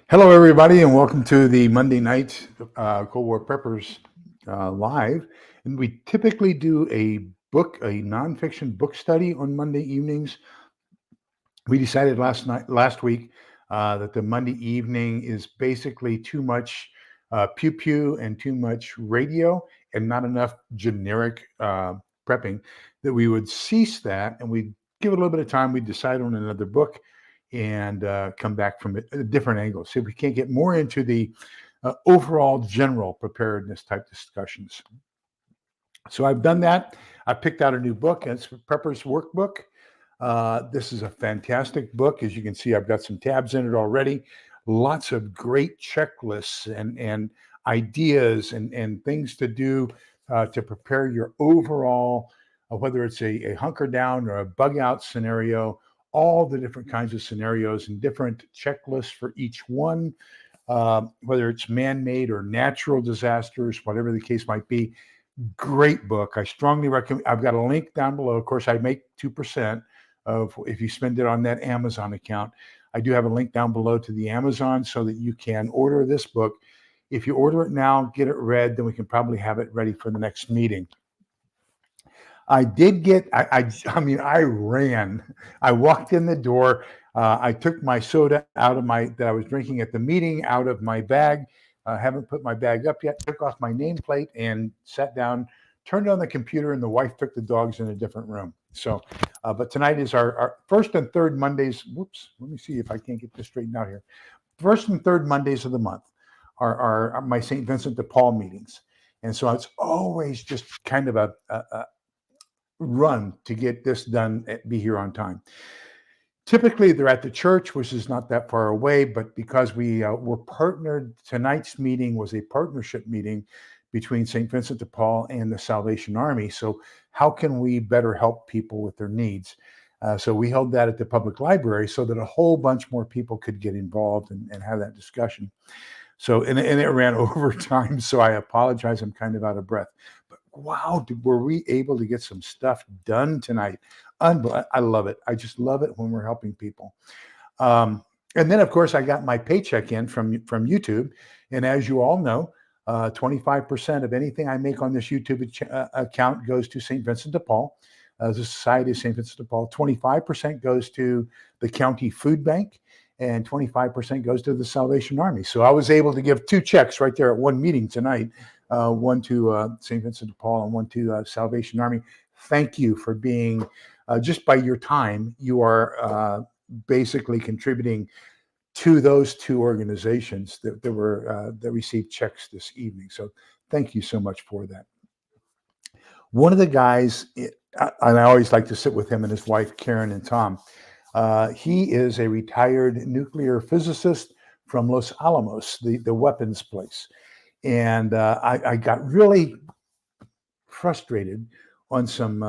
Hello, everybody, and welcome to the Monday night Cold War Preppers live. And we typically do a nonfiction book study on Monday evenings. We decided last week, that the Monday evening is basically too much pew pew and too much radio and not enough generic prepping. That we would cease that and we'd give it a little bit of time. We'd decide on another book and come back from a different angle. See if we can't get more into the overall general preparedness type discussions. So I've done that. I picked out a new book, and it's Prepper's Workbook. This is a fantastic book. As you can see, I've got some tabs in it already. Lots of great checklists and ideas and things to do to prepare your overall, whether it's a hunker down or a bug out scenario, all the different kinds of scenarios and different checklists for each one, whether it's man-made or natural disasters, whatever the case might be. Great book. I strongly recommend. I've got a link down below. Of course, I make 2% of if you spend it on that Amazon account. I do have a link down below to the Amazon so that you can order this book. If you order it now, get it read, then we can probably have it ready for the next meeting. I did get, I mean, I ran. I walked in the door. I took my soda out of that I was drinking at the meeting out of my bag. Haven't put my bag up yet. Took off my nameplate and sat down, turned on the computer, and the wife took the dogs in a different room. So, but tonight is our first and third Mondays. Whoops, let me see if I can't get this straightened out here. First and third Mondays of the month are my St. Vincent de Paul meetings. And so it's always just kind of a run to get this done, be here on time. Typically, they're at the church, which is not that far away, but because we were partnered, tonight's meeting was a partnership meeting between St. Vincent de Paul and the Salvation Army. So how can we better help people with their needs? So we held that at the public library so that a whole bunch more people could get involved and have that discussion. So, and it ran over time, so I apologize. I'm kind of out of breath. But wow, were we able to get some stuff done tonight? I love it. I just love it when we're helping people. And then, of course, I got my paycheck in from YouTube. And as you all know, 25% of anything I make on this YouTube account goes to St. Vincent de Paul, the Society of St. Vincent de Paul. 25% goes to the county food bank, and 25% goes to the Salvation Army. So I was able to give two checks right there at one meeting tonight, one to St. Vincent de Paul and one to Salvation Army. Thank you for being, just by your time, you are basically contributing to those two organizations that received checks this evening. So thank you so much for that. One of the guys, and I always like to sit with him and his wife, Karen and Tom. He is a retired nuclear physicist from Los Alamos, the weapons place. And I got really frustrated on some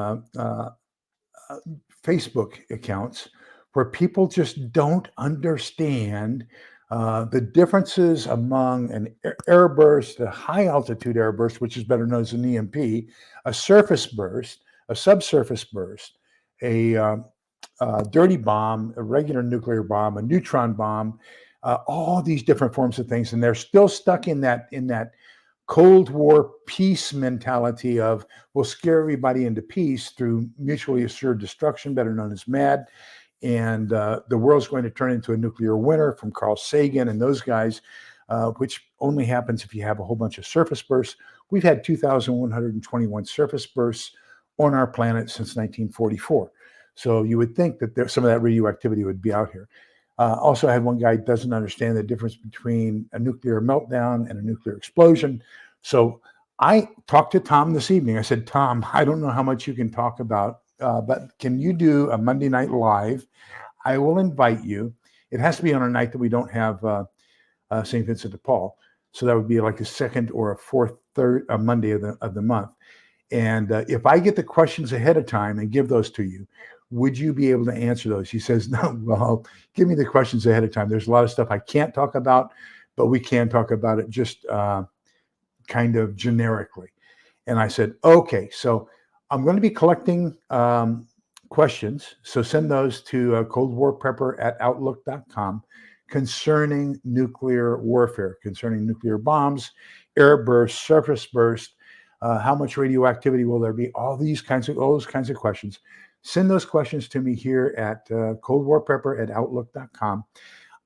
Facebook accounts where people just don't understand the differences among an airburst, a high altitude airburst, which is better known as an EMP, a surface burst, a subsurface burst, a dirty bomb, a regular nuclear bomb, a neutron bomb, all these different forms of things. And they're still stuck in that Cold War peace mentality of we'll scare everybody into peace through mutually assured destruction, better known as MAD. And the world's going to turn into a nuclear winter from Carl Sagan and those guys, which only happens if you have a whole bunch of surface bursts. We've had 2,121 surface bursts on our planet since 1944. So you would think that some of that radioactivity would be out here. Also, I had one guy who doesn't understand the difference between a nuclear meltdown and a nuclear explosion. So I talked to Tom this evening. I said, Tom, I don't know how much you can talk about, but can you do a Monday night live? I will invite you. It has to be on a night that we don't have St. Vincent de Paul. So that would be like a second or a fourth, third Monday of the month. And if I get the questions ahead of time and give those to you, would you be able to answer those? He says, no, well, give me the questions ahead of time. There's a lot of stuff I can't talk about, but we can talk about it just kind of generically. And I said, okay, so I'm going to be collecting questions. So send those to coldwarprepper@outlook.com. concerning nuclear warfare, concerning nuclear bombs, air burst, surface burst, how much radioactivity will there be? All those kinds of questions. Send those questions to me here at coldwarprepper@outlook.com.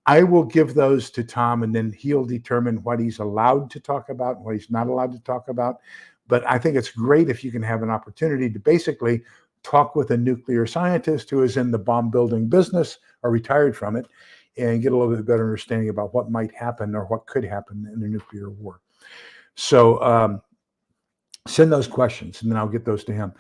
I will give those to Tom, and then he'll determine what he's allowed to talk about and what he's not allowed to talk about. But I think it's great if you can have an opportunity to basically talk with a nuclear scientist who is in the bomb building business or retired from it, and get a little bit better understanding about what might happen or what could happen in a nuclear war. So send those questions, and then I'll get those to him.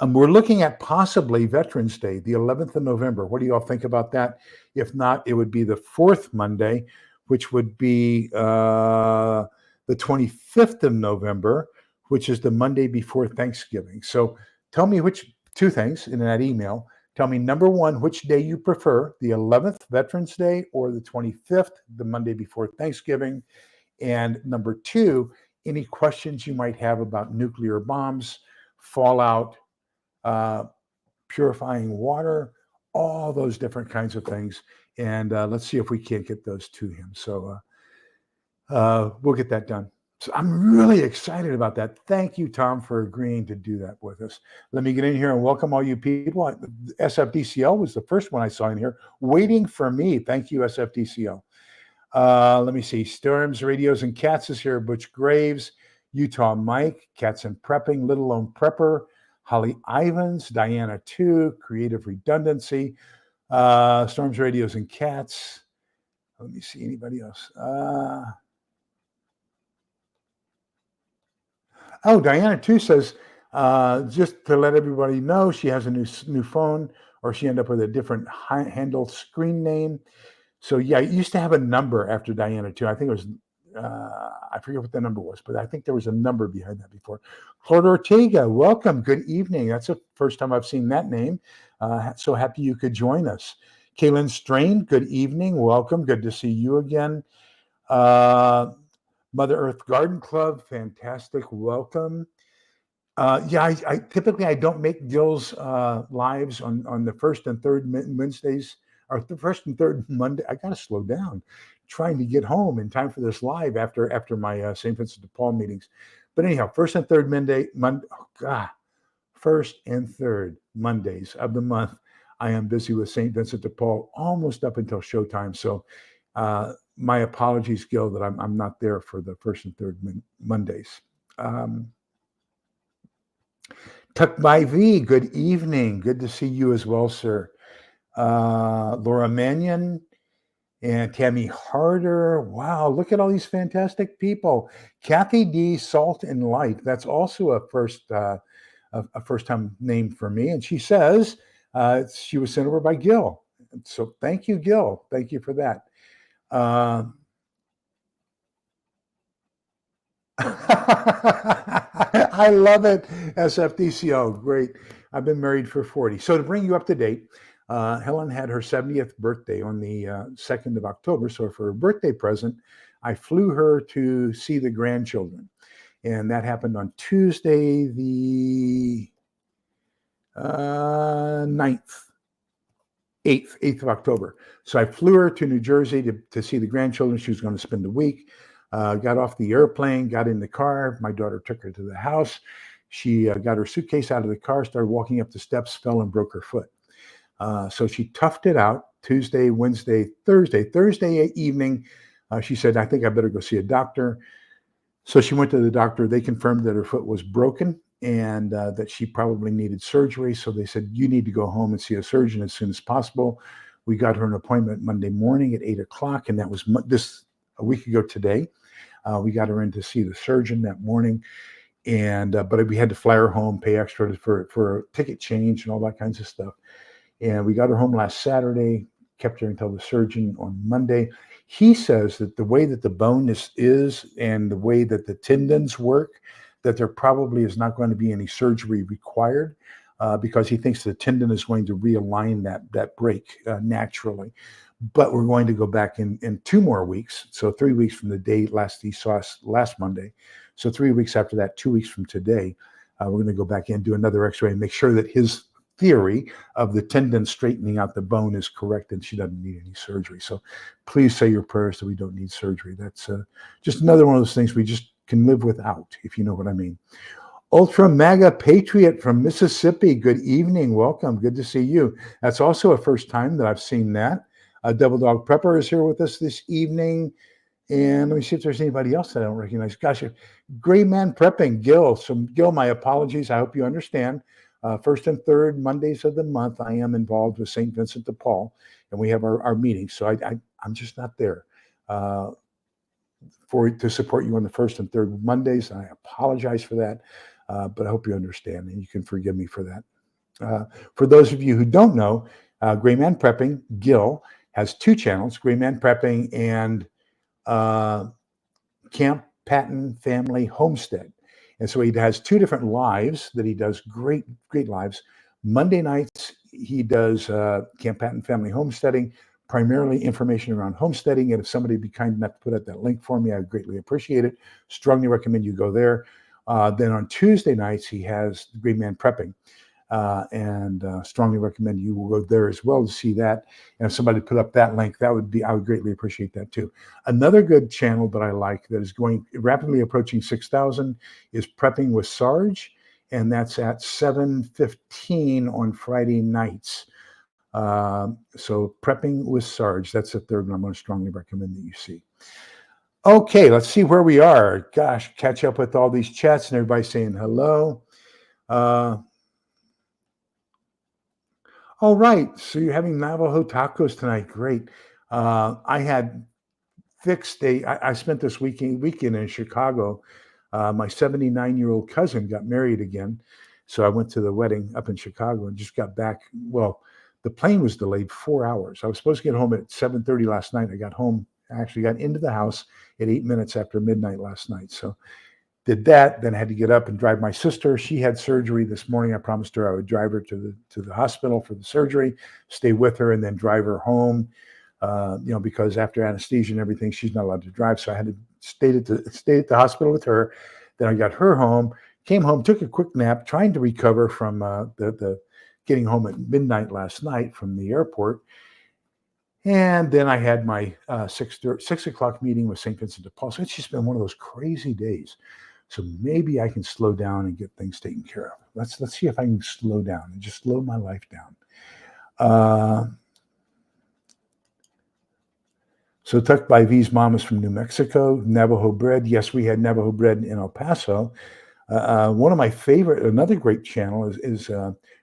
We're looking at possibly Veterans Day, the 11th of November. What do you all think about that? If not, it would be the fourth Monday, which would be the 25th of November, which is the Monday before Thanksgiving. So tell me which two things in that email. Tell me, number one, which day you prefer, the 11th, Veterans Day, or the 25th, the Monday before Thanksgiving. And number two, any questions you might have about nuclear bombs, fallout, purifying water, all those different kinds of things. And let's see if we can't get those to him. So we'll get that done. So I'm really excited about that. Thank you, Tom, for agreeing to do that with us. Let me get in here and welcome all you people. SFDCL was the first one I saw in here, waiting for me. Thank you, SFDCL. Let me see. Storms, Radios, and Cats is here. Butch Graves, Utah Mike, Cats and Prepping, Little Lone Prepper, Holly Ivans, Diana 2, Creative Redundancy, Storms, Radios, and Cats. Let me see. Anybody else? Diana 2 says, just to let everybody know, she has a new phone, or she ended up with a different handle screen name. So yeah, it used to have a number after Diana 2. I think it was, I forget what the number was, but I think there was a number behind that before. Claude Ortega, welcome. Good evening. That's the first time I've seen that name. So happy you could join us. Kaylin Strain, good evening. Welcome. Good to see you again. Mother Earth Garden Club, fantastic. Welcome. I typically don't make Gil's lives on the first and third Wednesdays, or the first and third Monday. I gotta slow down, trying to get home in time for this live after my St. Vincent de Paul meetings. But anyhow, first and third first and third Mondays of the month, I am busy with St. Vincent de Paul almost up until showtime. So my apologies, Gil, that I'm not there for the first and third Mondays. Tuck by V, good evening. Good to see you as well, sir. Laura Mannion and Tammy Harder. Wow, look at all these fantastic people. Kathy D, Salt and Light. That's also a first-time name for me. And she says she was sent over by Gil. So thank you, Gil. Thank you for that. I love it. SFDCO, great. I've been married for 40. So to bring you up to date, Helen had her 70th birthday on the 2nd of October. So for her birthday present, I flew her to see the grandchildren. And that happened on Tuesday, the 8th of October. So I flew her to New Jersey to see the grandchildren. She was going to spend a week. Got off the airplane, got in the car. My daughter took her to the house. She got her suitcase out of the car, started walking up the steps, fell and broke her foot. So she toughed it out Tuesday, Wednesday, Thursday. Thursday evening, she said, I think I better go see a doctor. So she went to the doctor. They confirmed that her foot was broken and that she probably needed surgery. So they said, you need to go home and see a surgeon as soon as possible. We got her an appointment Monday morning at 8 o'clock, and that was a week ago today. We got her in to see the surgeon that morning, and but we had to fly her home, pay extra for a ticket change and all that kinds of stuff. And we got her home last Saturday, kept her until the surgeon on Monday. He says that the way that the bone is and the way that the tendons work, that there probably is not going to be any surgery required because he thinks the tendon is going to realign that break naturally. But we're going to go back in 2 more weeks. So 3 weeks from the day he saw us last Monday. So 3 weeks after that, 2 weeks from today, we're going to go back in, do another x-ray and make sure that his theory of the tendon straightening out the bone is correct, and she doesn't need any surgery. So please say your prayers that we don't need surgery. That's just another one of those things we just can live without, if you know what I mean. Ultra Mega Patriot from Mississippi. Good evening. Welcome. Good to see you. That's also a first time that I've seen that. Devil Dog Prepper is here with us this evening. And let me see if there's anybody else that I don't recognize. Gosh, Gray Man Prepping, Gil. So, Gil, my apologies. I hope you understand. First and third Mondays of the month, I am involved with St. Vincent de Paul, and we have our meetings. So I'm just not there to support you on the first and third Mondays. I apologize for that, but I hope you understand, and you can forgive me for that. For those of you who don't know, Gray Man Prepping, Gil, has two channels, Gray Man Prepping and Camp Patton Family Homestead. And so he has two different lives that he does, great lives. Monday nights, he does Camp Patton Family Homesteading, primarily information around homesteading. And if somebody would be kind enough to put up that link for me, I would greatly appreciate it. Strongly recommend you go there. Then on Tuesday nights, he has the Green Man Prepping. And strongly recommend you will go there as well to see that. And if somebody put up that link, I would greatly appreciate that too. Another good channel that I like that is going rapidly approaching 6,000 is Prepping with Sarge, and that's at 7:15 on Friday nights. So Prepping with Sarge, that's the third one I'm going to strongly recommend that you see. Okay, let's see where we are. Gosh, catch up with all these chats and everybody saying hello. All right, so you're having Navajo tacos tonight. Great. I had fixed I spent this weekend in Chicago. My 79-year-old cousin got married again. So I went to the wedding up in Chicago and just got back. Well, the plane was delayed 4 hours. I was supposed to get home at 7:30 last night. I actually got into the house at 8 minutes after midnight last night. So did that, then I had to get up and drive my sister. She had surgery this morning. I promised her I would drive her to the hospital for the surgery, stay with her, and then drive her home. Because after anesthesia and everything, she's not allowed to drive. So I had to stay at the hospital with her. Then I got her home, came home, took a quick nap, trying to recover from the getting home at midnight last night from the airport. And then I had my 6 o'clock meeting with St. Vincent de Paul. So it's just been one of those crazy days. So maybe I can slow down and get things taken care of. Let's see if I can slow down and just slow my life down. So Tucked by V's mom is from New Mexico. Navajo bread. Yes, we had Navajo bread in El Paso. One of my favorite, another great channel is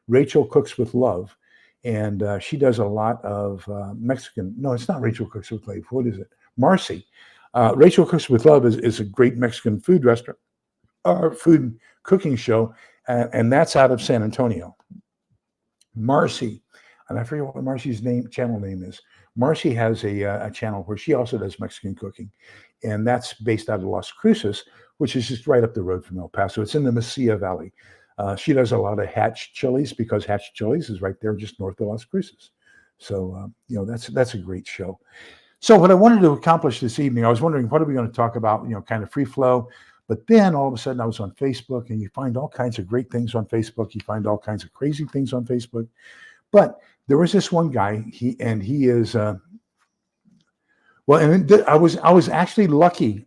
Rachel Cooks with Love. And she does a lot of Mexican. No, it's not Rachel Cooks with Love. What is it? Marcy. Rachel Cooks with Love is a great Mexican food restaurant or food cooking show. And that's out of San Antonio. Marcy. And I forget what Marcy's channel name is. Marcy has a channel where she also does Mexican cooking. And that's based out of Las Cruces, which is just right up the road from El Paso. It's in the Mesilla Valley. She does a lot of Hatch Chilies because Hatch Chilies is right there just north of Las Cruces. So, that's a great show. So what I wanted to accomplish this evening, I was wondering, what are we going to talk about, kind of free flow. But then all of a sudden I was on Facebook, and you find all kinds of great things on Facebook. You find all kinds of crazy things on Facebook. But there was this one guy, he is, I was actually lucky.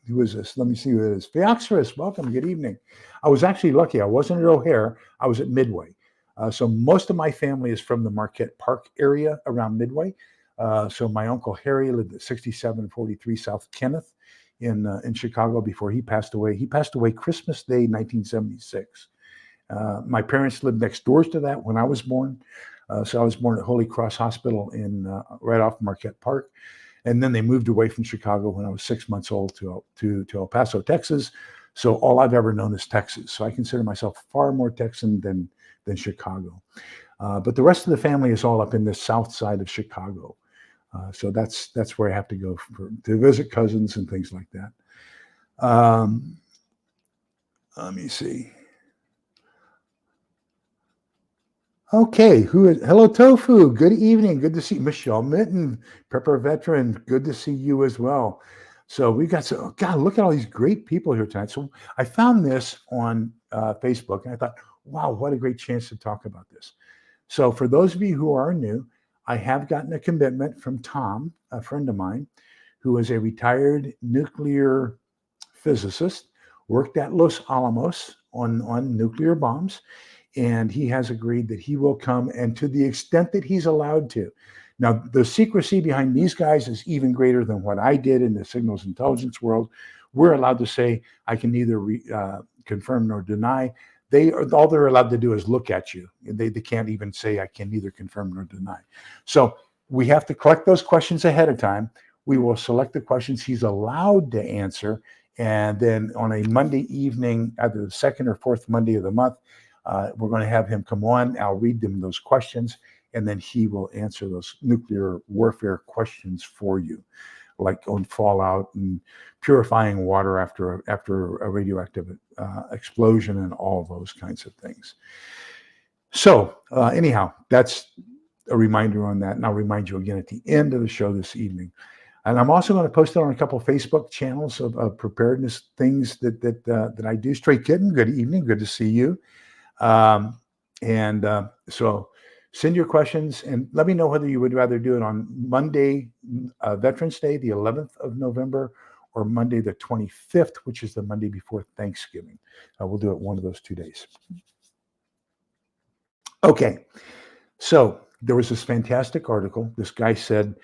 Who is this? Let me see who it is. Theoxorus, welcome, good evening. I was actually lucky. I wasn't at O'Hare. I was at Midway. So most of my family is from the Marquette Park area around Midway. So my Uncle Harry lived at 6743 South Kenneth in Chicago before he passed away. He passed away Christmas Day, 1976. My parents lived next door to that when I was born. So I was born at Holy Cross Hospital right off Marquette Park. And then they moved away from Chicago when I was 6 months old to El Paso, Texas. So all I've ever known is Texas. So I consider myself far more Texan than Chicago. But the rest of the family is all up in the south side of Chicago. So that's where I have to go to visit cousins and things like that. Let me see. Okay, hello, Tofu. Good evening. Good to see you. Michelle Mitten, Prepper Veteran. Good to see you as well. So we got God, look at all these great people here tonight. So I found this on Facebook, and I thought, wow, what a great chance to talk about this. So for those of you who are new, I have gotten a commitment from Tom, a friend of mine, who is a retired nuclear physicist, worked at Los Alamos on nuclear bombs, and he has agreed that he will come, and to the extent that he's allowed to. Now, the secrecy behind these guys is even greater than what I did in the signals intelligence world. We're allowed to say, I can neither confirm nor deny. All they're allowed to do is look at you. They can't even say, I can neither confirm nor deny. So we have to collect those questions ahead of time. We will select the questions he's allowed to answer. And then on a Monday evening, either the second or fourth Monday of the month, we're going to have him come on. I'll read them those questions, and then he will answer those nuclear warfare questions for you, like on fallout and purifying water after a radioactive explosion and all those kinds of things. So anyhow, that's a reminder on that. And I'll remind you again at the end of the show this evening. And I'm also going to post it on a couple of Facebook channels of preparedness things that I do. Stray Kitten, good evening. Good to see you. So send your questions and let me know whether you would rather do it on Monday, Veterans Day, the 11th of November, or Monday, the 25th, which is the Monday before Thanksgiving. We'll do it one of those 2 days. Okay. So there was this fantastic article. This guy said,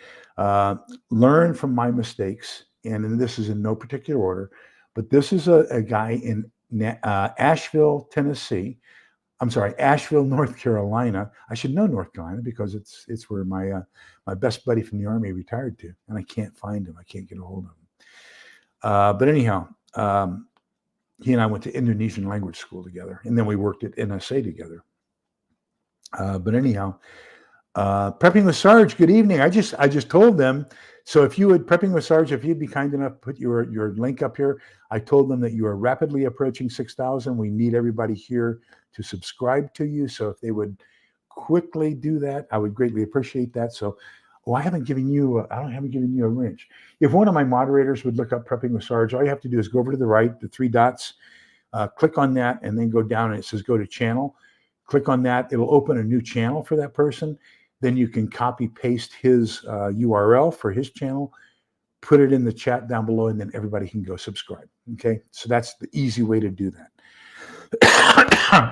learn from my mistakes. And this is in no particular order, but this is a guy in Asheville, North Carolina. I should know North Carolina because it's where my best buddy from the Army retired to, and I can't find him. I can't get a hold of him. But anyhow, he and I went to Indonesian language school together, and then we worked at NSA together. But anyhow, Prepping with Sarge, good evening. I just told them, so if you would, Prepping with Sarge, if you'd be kind enough to put your link up here, I told them that you are rapidly approaching 6,000. We need everybody here to subscribe to you. So if they would quickly do that, I would greatly appreciate that. So, I haven't given you a wrench. If one of my moderators would look up Prepping with Sarge, all you have to do is go over to the right, the three dots, click on that, and then go down and it says go to channel. Click on that. It'll open a new channel for that person. Then you can copy paste his URL for his channel, put it in the chat down below, and then everybody can go subscribe. Okay, so that's the easy way to do that.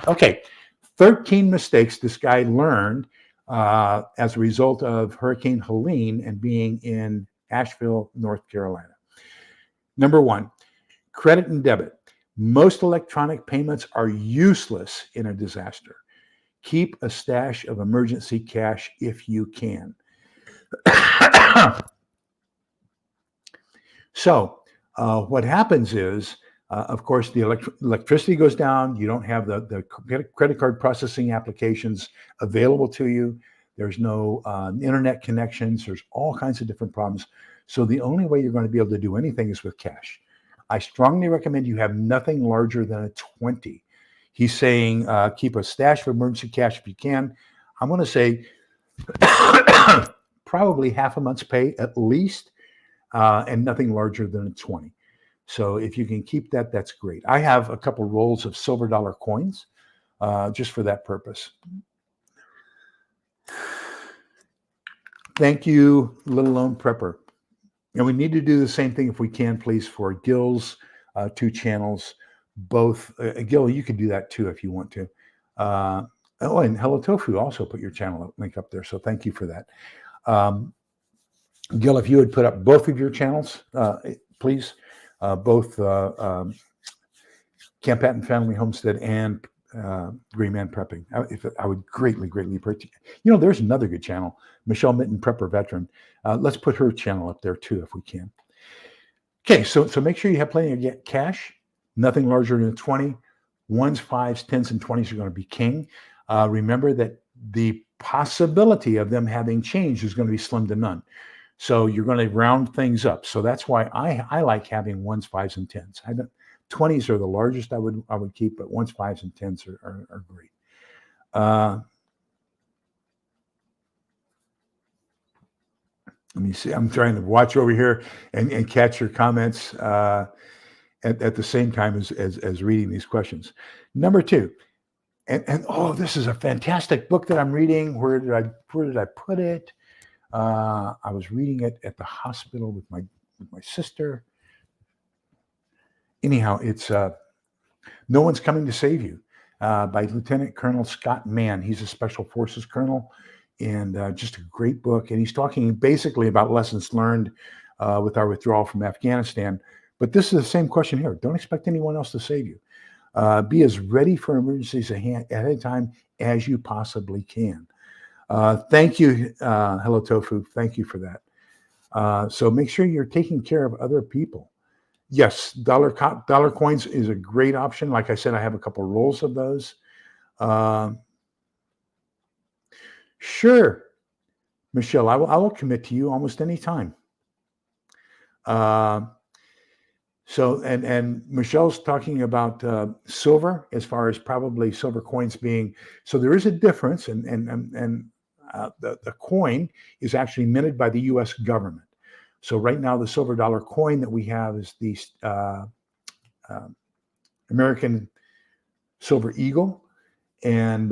Okay, 13 mistakes this guy learned as a result of Hurricane Helene and being in Asheville, North Carolina. Number one, credit and debit. Most electronic payments are useless in a disaster. Keep a stash of emergency cash if you can. So what happens is, of course, the electricity goes down. You don't have the credit card processing applications available to you. There's no internet connections. There's all kinds of different problems. So the only way you're going to be able to do anything is with cash. I strongly recommend you have nothing larger than a 20. He's saying keep a stash of emergency cash if you can. I'm going to say probably half a month's pay at least, and nothing larger than a 20. So if you can keep that, that's great. I have a couple rolls of silver dollar coins just for that purpose. Thank you, Little Lone Prepper. And we need to do the same thing if we can, please, for Gil's 2 channels. Both Gil, you could do that too if you want to. And Hello Tofu also put your channel link up there, so thank you for that. Gil, if you would put up both of your channels, please, both Camp Patton Family Homestead and Green Man Prepping. I would greatly appreciate. There's another good channel, Michelle Mitten Prepper Veteran. Let's put her channel up there too if we can. Okay, so make sure you have plenty of cash. Nothing larger than 20. 1s, 5s, 10s, and 20s are going to be king. Remember that the possibility of them having changed is going to be slim to none. So you're going to round things up. So that's why I like having 1s, 5s, and 10s. 20s are the largest I would keep, but 1s, 5s, and 10s are great. Let me see. I'm trying to watch over here and catch your comments at the same time as reading these questions. Number 2, and oh, this is a fantastic book that I'm reading. Where did I put it? I was reading it at the hospital with my sister. Anyhow, it's No One's Coming to Save You by Lieutenant Colonel Scott Mann. He's a Special Forces colonel, and just a great book. And he's talking basically about lessons learned with our withdrawal from Afghanistan. But this is the same question here. Don't expect anyone else to save you. Be as ready for emergencies ahead of time as you possibly can. Thank you, Hello Tofu. Thank you for that. So make sure you're taking care of other people. Yes, dollar coins is a great option. Like I said, I have a couple rolls of those. Sure, Michelle, I will commit to you almost any time. So Michelle's talking about silver, as far as probably silver coins being. So there is a difference, and the coin is actually minted by the U.S. government. So right now, the silver dollar coin that we have is the American Silver Eagle, and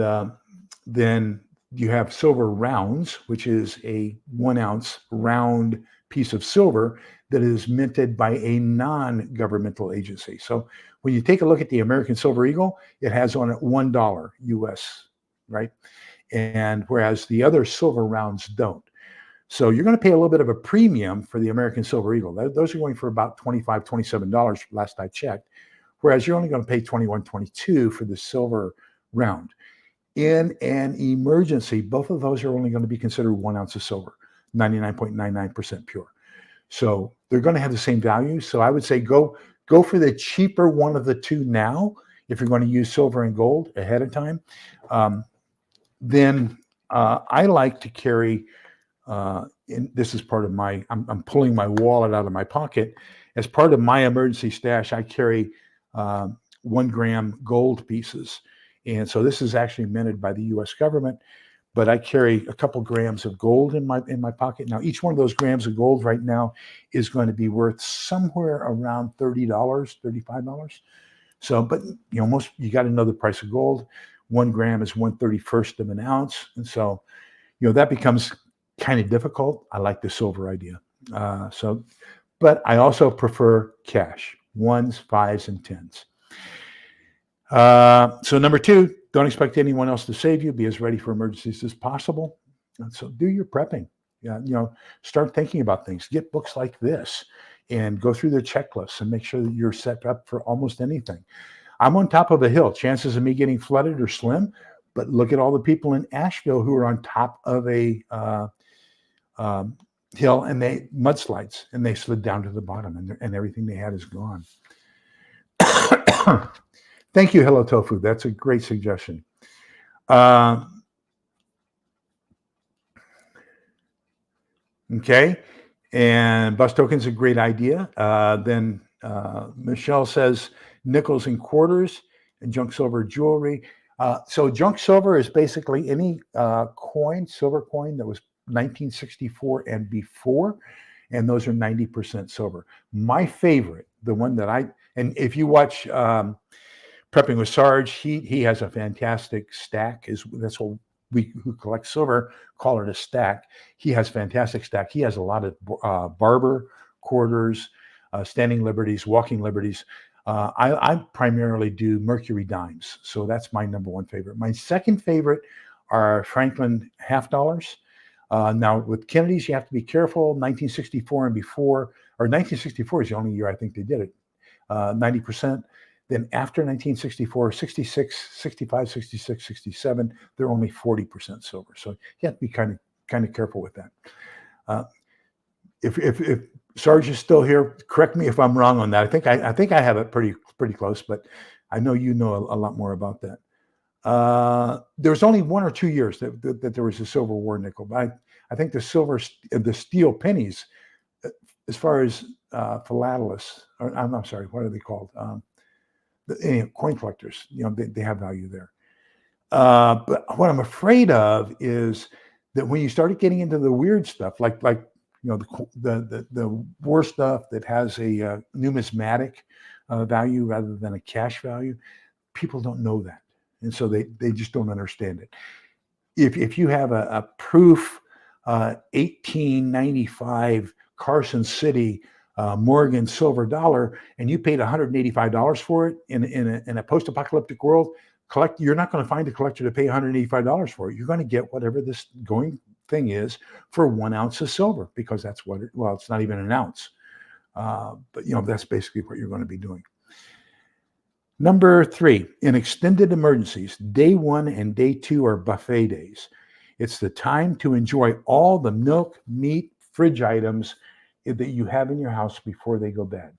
then you have silver rounds, which is a 1 ounce round piece of silver that is minted by a non-governmental agency. So when you take a look at the American Silver Eagle, it has on it $1 US, right? And whereas the other silver rounds don't. So you're going to pay a little bit of a premium for the American Silver Eagle. Those are going for about $25, $27 last I checked, whereas you're only going to pay $21, $22 for the silver round. In an emergency, both of those are only going to be considered 1 ounce of silver, 99.99% pure. So they're going to have the same value. So I would say go for the cheaper one of the two now if you're going to use silver and gold ahead of time. Then I like to carry, and this is part of my, I'm pulling my wallet out of my pocket. As part of my emergency stash, I carry 1 gram gold pieces. And so this is actually minted by the U.S. government, but I carry a couple grams of gold in my pocket. Now, each one of those grams of gold right now is going to be worth somewhere around $30, $35. So, but you got to know the price of gold. 1 gram is 1/31st of an ounce. And so, that becomes kind of difficult. I like the silver idea. But I also prefer cash, 1s, 5s, and 10s. So number 2, don't expect anyone else to save you. Be as ready for emergencies as possible. And so do your prepping. Start thinking about things. Get books like this and go through the checklists and make sure that you're set up for almost anything. I'm on top of a hill. Chances of me getting flooded are slim, but look at all the people in Asheville who are on top of a hill, and they mudslides, and they slid down to the bottom, and everything they had is gone. Thank you, Hello Tofu. That's a great suggestion. Okay, and bus token's a great idea. Then Michelle says nickels and quarters and junk silver jewelry. So junk silver is basically any silver coin that was 1964 and before, and those are 90% silver. My favorite, the one that and if you watch Prepping with Sarge, he has a fantastic stack. That's what we who collect silver call it, a stack. He has fantastic stack. He has a lot of barber quarters, standing liberties, walking liberties. I primarily do Mercury dimes, so that's my number 1 favorite. My second favorite are Franklin half dollars. Now with Kennedys, you have to be careful. 1964 and before, or 1964 is the only year I think they did it. 90%. Then after 1964, 66, 65, 66, 67, they're only 40% silver. So you have to be kind of careful with that. If Sarge is still here, correct me if I'm wrong on that. I think I have it pretty close, but I know you know a lot more about that. There was only 1 or 2 years that there was a silver war nickel, but I think the steel pennies, as far as philatelists, or I'm sorry, what are they called? Coin collectors, they have value there. But what I'm afraid of is that when you start getting into the weird stuff, like the war stuff that has a numismatic value rather than a cash value, people don't know that, And so they just don't understand it. If you have a proof 1895 Carson City Morgan silver dollar, and you paid $185 for it in a post-apocalyptic world, you're not going to find a collector to pay $185 for it. You're going to get whatever this going thing is for 1 ounce of silver, because that's what it's not even an ounce. But that's basically what you're going to be doing. Number 3, in extended emergencies, day 1 and day 2 are buffet days. It's the time to enjoy all the milk, meat, fridge items that you have in your house before they go bad.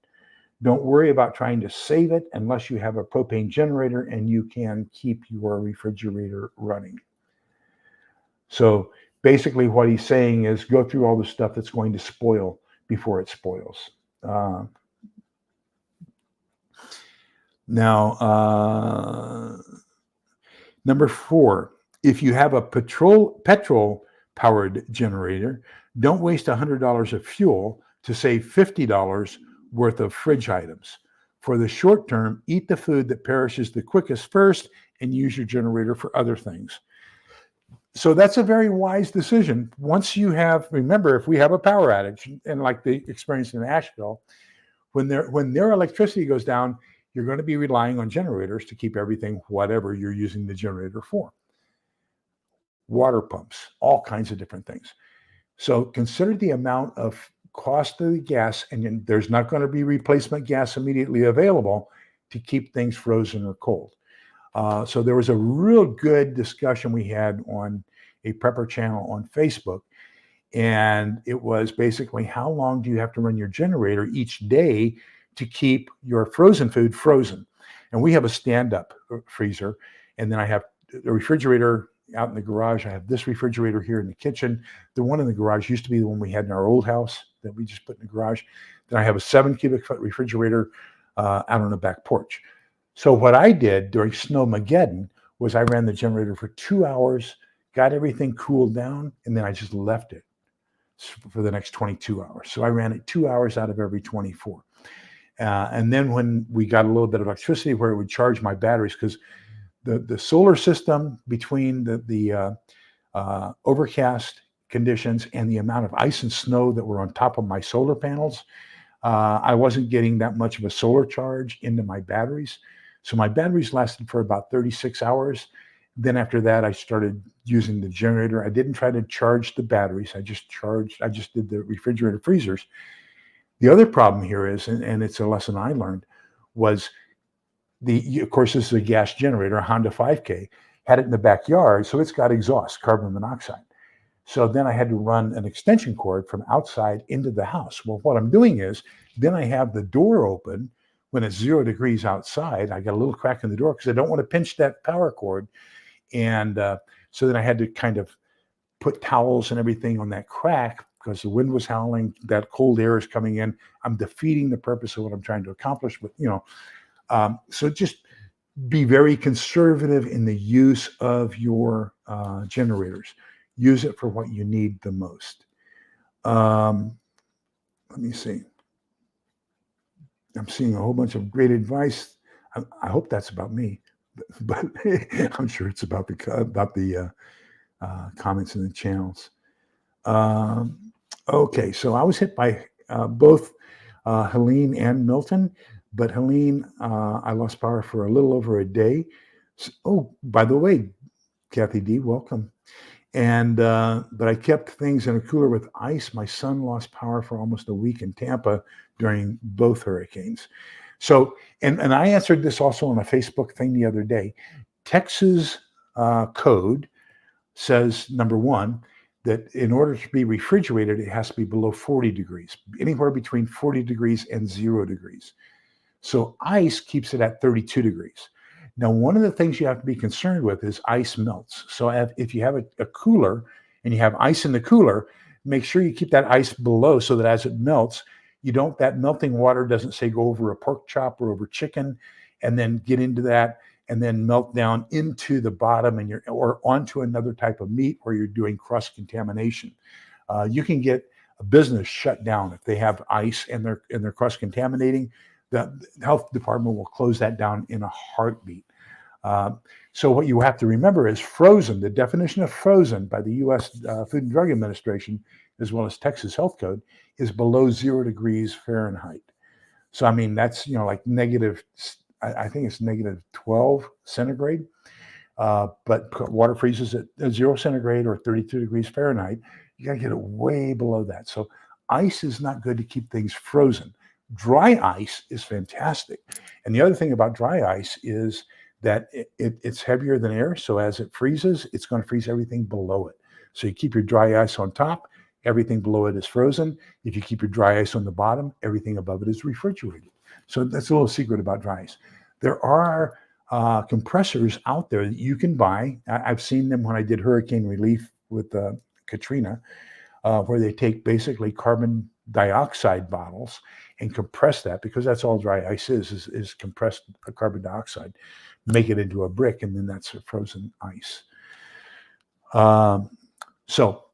Don't worry about trying to save it unless you have a propane generator and you can keep your refrigerator running. So basically what he's saying is go through all the stuff that's going to spoil before it spoils. Now, number 4, if you have a petrol-powered generator, don't waste $100 of fuel to save $50 worth of fridge items. For the short term, eat the food that perishes the quickest first and use your generator for other things. So that's a very wise decision. Once you have, remember, if we have a power outage, and like they experienced in Asheville, when their electricity goes down, you're going to be relying on generators to keep everything, whatever you're using the generator for. Water pumps, all kinds of different things. So consider the amount of cost of the gas, and there's not going to be replacement gas immediately available to keep things frozen or cold. So there was a real good discussion we had on a prepper channel on Facebook, and it was basically how long do you have to run your generator each day to keep your frozen food frozen. And we have a stand-up freezer, and then I have a refrigerator out in the garage. I have this refrigerator here in the kitchen. The one in the garage used to be the one we had in our old house that we just put in the garage. Then I have a 7 cubic foot refrigerator out on the back porch. So what I did during Snowmageddon was I ran the generator for 2 hours, got everything cooled down, and then I just left it for the next 22 hours. So I ran it 2 hours out of every 24. And then when we got a little bit of electricity where it would charge my batteries, because the solar system between the overcast conditions and the amount of ice and snow that were on top of my solar panels, I wasn't getting that much of a solar charge into my batteries. So my batteries lasted for about 36 hours. Then after that, I started using the generator. I didn't try to charge the batteries. I just did the refrigerator freezers. The other problem here is, and it's a lesson I learned, was of course, this is a gas generator, a Honda 5K, had it in the backyard, so it's got exhaust, carbon monoxide. So then I had to run an extension cord from outside into the house. Well, what I'm doing is, then I have the door open when it's 0 degrees outside. I got a little crack in the door because I don't want to pinch that power cord. And so then I had to kind of put towels and everything on that crack because the wind was howling, that cold air is coming in. I'm defeating the purpose of what I'm trying to accomplish with, so just be very conservative in the use of your generators. Use it for what you need the most. Let me see. I'm seeing a whole bunch of great advice. I hope that's about me, but I'm sure it's about the comments in the channels. Okay, so I was hit by both Helene and Milton. But Helene, I lost power for a little over a day. So, by the way, Kathy D, welcome. And but I kept things in a cooler with ice. My son lost power for almost a week in Tampa during both hurricanes. So, and I answered this also on a Facebook thing the other day. Texas code says, number one, that in order to be refrigerated, it has to be below 40 degrees, anywhere between 40 degrees and 0 degrees. So ice keeps it at 32 degrees. Now, one of the things you have to be concerned with is ice melts. So if you have a cooler and you have ice in the cooler, make sure you keep that ice below so that as it melts, that melting water doesn't say go over a pork chop or over chicken and then get into that and then melt down into the bottom or onto another type of meat where you're doing cross contamination. You can get a business shut down if they have ice and they're cross contaminating. The health department will close that down in a heartbeat. So what you have to remember is frozen. The definition of frozen by the U.S. Food and Drug Administration, as well as Texas Health Code, is below 0 degrees Fahrenheit. So I mean that's like negative. I think it's negative 12 centigrade. But water freezes at 0 centigrade or 32 degrees Fahrenheit. You got to get it way below that. So ice is not good to keep things frozen. Dry ice is fantastic. And the other thing about dry ice is that it's heavier than air. So as it freezes, it's going to freeze everything below it. So you keep your dry ice on top, everything below it is frozen. If you keep your dry ice on the bottom, everything above it is refrigerated. So that's a little secret about dry ice. There are compressors out there that you can buy. I've seen them when I did hurricane relief with Katrina, where they take basically carbon dioxide bottles and compress that, because that's all dry ice is compressed carbon dioxide, make it into a brick, and then that's a frozen ice. So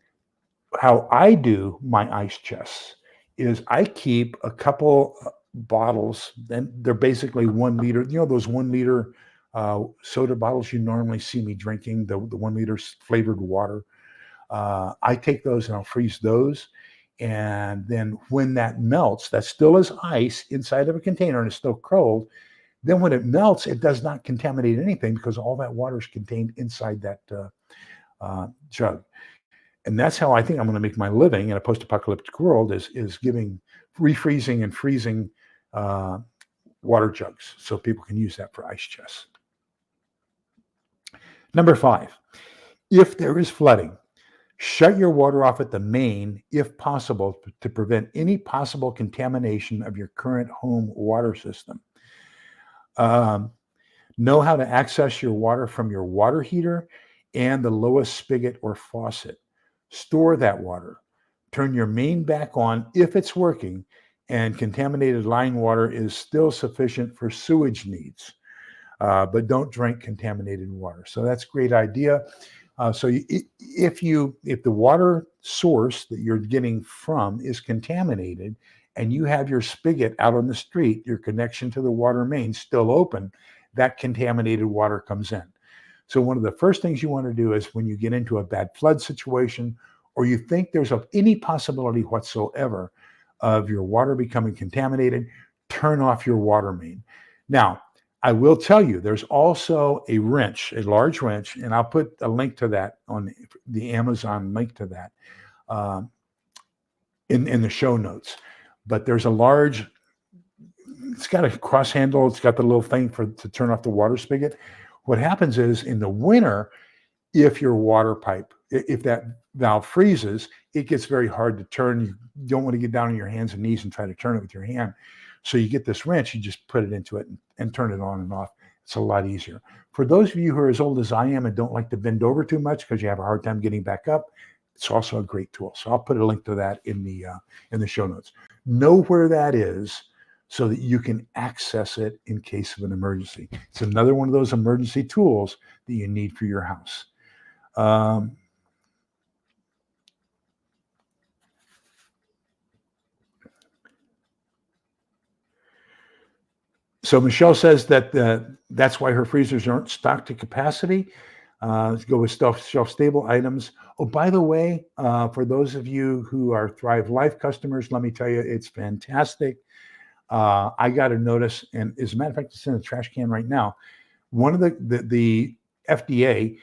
how I do my ice chests is I keep a couple bottles, and they're basically 1 liter, those 1 liter soda bottles you normally see me drinking, the 1 liter flavored water. I take those and I'll freeze those. And then when that melts, that still is ice inside of a container and it's still cold. Then when it melts, it does not contaminate anything because all that water is contained inside that jug. And that's how I think I'm going to make my living in a post-apocalyptic world is giving refreezing and freezing water jugs so people can use that for ice chests. Number 5, if there is flooding, shut your water off at the main if possible to prevent any possible contamination of your current home water system. Know how to access your water from your water heater and the lowest spigot or faucet. Store that water. Turn your main back on if it's working and contaminated line water is still sufficient for sewage needs. But don't drink contaminated water. So that's a great idea. If the water source that you're getting from is contaminated and you have your spigot out on the street, your connection to the water main still open, that contaminated water comes in. So one of the first things you want to do is when you get into a bad flood situation, or you think there's any possibility whatsoever of your water becoming contaminated, turn off your water main. Now, I will tell you, there's also a wrench, a large wrench, and I'll put a link to that on the Amazon link to that in the show notes. But there's a large, it's got a cross handle, it's got the little thing to turn off the water spigot. What happens is in the winter, if your water pipe, if that valve freezes, it gets very hard to turn. You don't want to get down on your hands and knees and try to turn it with your hand. So you get this wrench, you just put it into it and turn it on and off. It's a lot easier. For those of you who are as old as I am and don't like to bend over too much because you have a hard time getting back up, it's also a great tool. So I'll put a link to that in the show notes. Know where that is so that you can access it in case of an emergency. It's another one of those emergency tools that you need for your house. So Michelle says that that's why her freezers aren't stocked to capacity. Go with shelf-stable items. Oh, by the way, for those of you who are Thrive Life customers, let me tell you, it's fantastic. I got a notice, and as a matter of fact, it's in the trash can right now. One of the FDA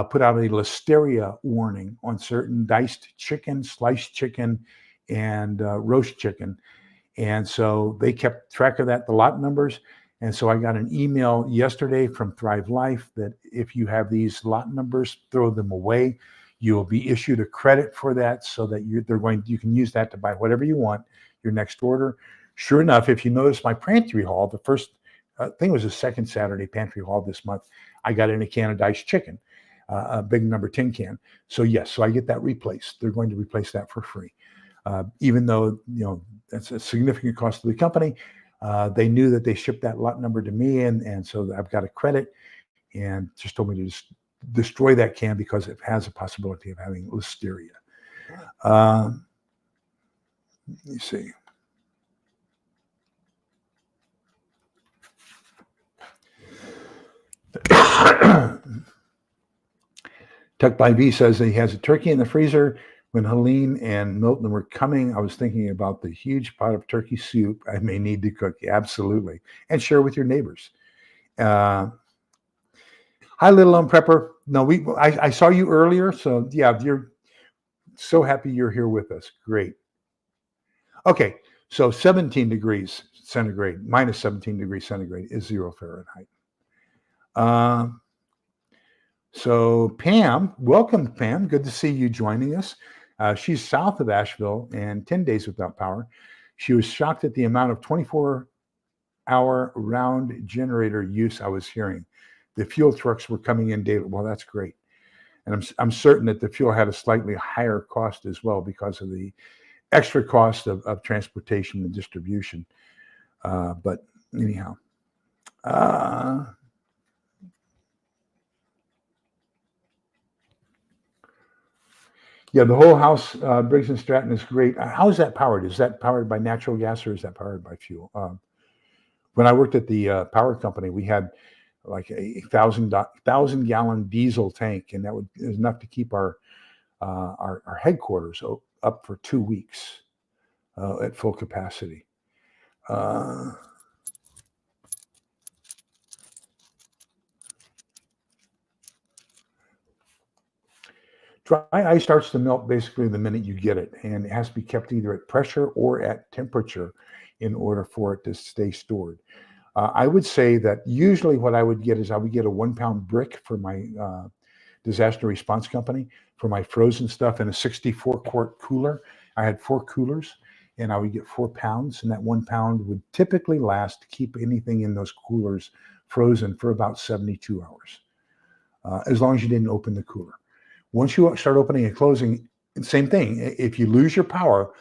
put out a listeria warning on certain diced chicken, sliced chicken, and roast chicken. And so they kept track of that, the lot numbers. And so I got an email yesterday from Thrive Life that if you have these lot numbers, throw them away. You will be issued a credit for that so that you can use that to buy whatever you want, your next order. Sure enough, if you notice my pantry haul, the first thing was the second Saturday pantry haul this month, I got in a can of diced chicken, a big number 10 can. So yes, so I get that replaced. They're going to replace that for free. Even though, that's a significant cost to the company, they knew that they shipped that lot number to me, and so I've got a credit, and just told me to just destroy that can because it has a possibility of having listeria. Let me see. Tuck by V says that he has a turkey in the freezer. When Helene and Milton were coming, I was thinking about the huge pot of turkey soup I may need to cook. Absolutely. And share with your neighbors. Hi, Little Lone Prepper. No, I saw you earlier. So, yeah, you're so happy you're here with us. Great. Okay, so 17 degrees centigrade, minus 17 degrees centigrade is 0 Fahrenheit. So Pam, welcome, Pam. Good to see you joining us. She's south of Asheville and 10 days without power. She was shocked at the amount of 24-hour round generator use I was hearing. The fuel trucks were coming in daily. Well, that's great. And I'm certain that the fuel had a slightly higher cost as well because of the extra cost of transportation and distribution. But anyhow. Yeah, the whole house, Briggs and Stratton, is great. How is that powered? Is that powered by natural gas or is that powered by fuel? When I worked at the power company, we had like a 1,000-gallon diesel tank, and that was enough to keep our headquarters up for 2 weeks at full capacity. Dry ice starts to melt basically the minute you get it, and it has to be kept either at pressure or at temperature in order for it to stay stored. I would say that usually what I would get is I would get a 1-pound brick for my disaster response company for my frozen stuff in a 64-quart cooler. I had 4 coolers, and I would get 4 pounds, and that 1 pound would typically last to keep anything in those coolers frozen for about 72 hours, as long as you didn't open the cooler. Once you start opening and closing, same thing. If you lose your power,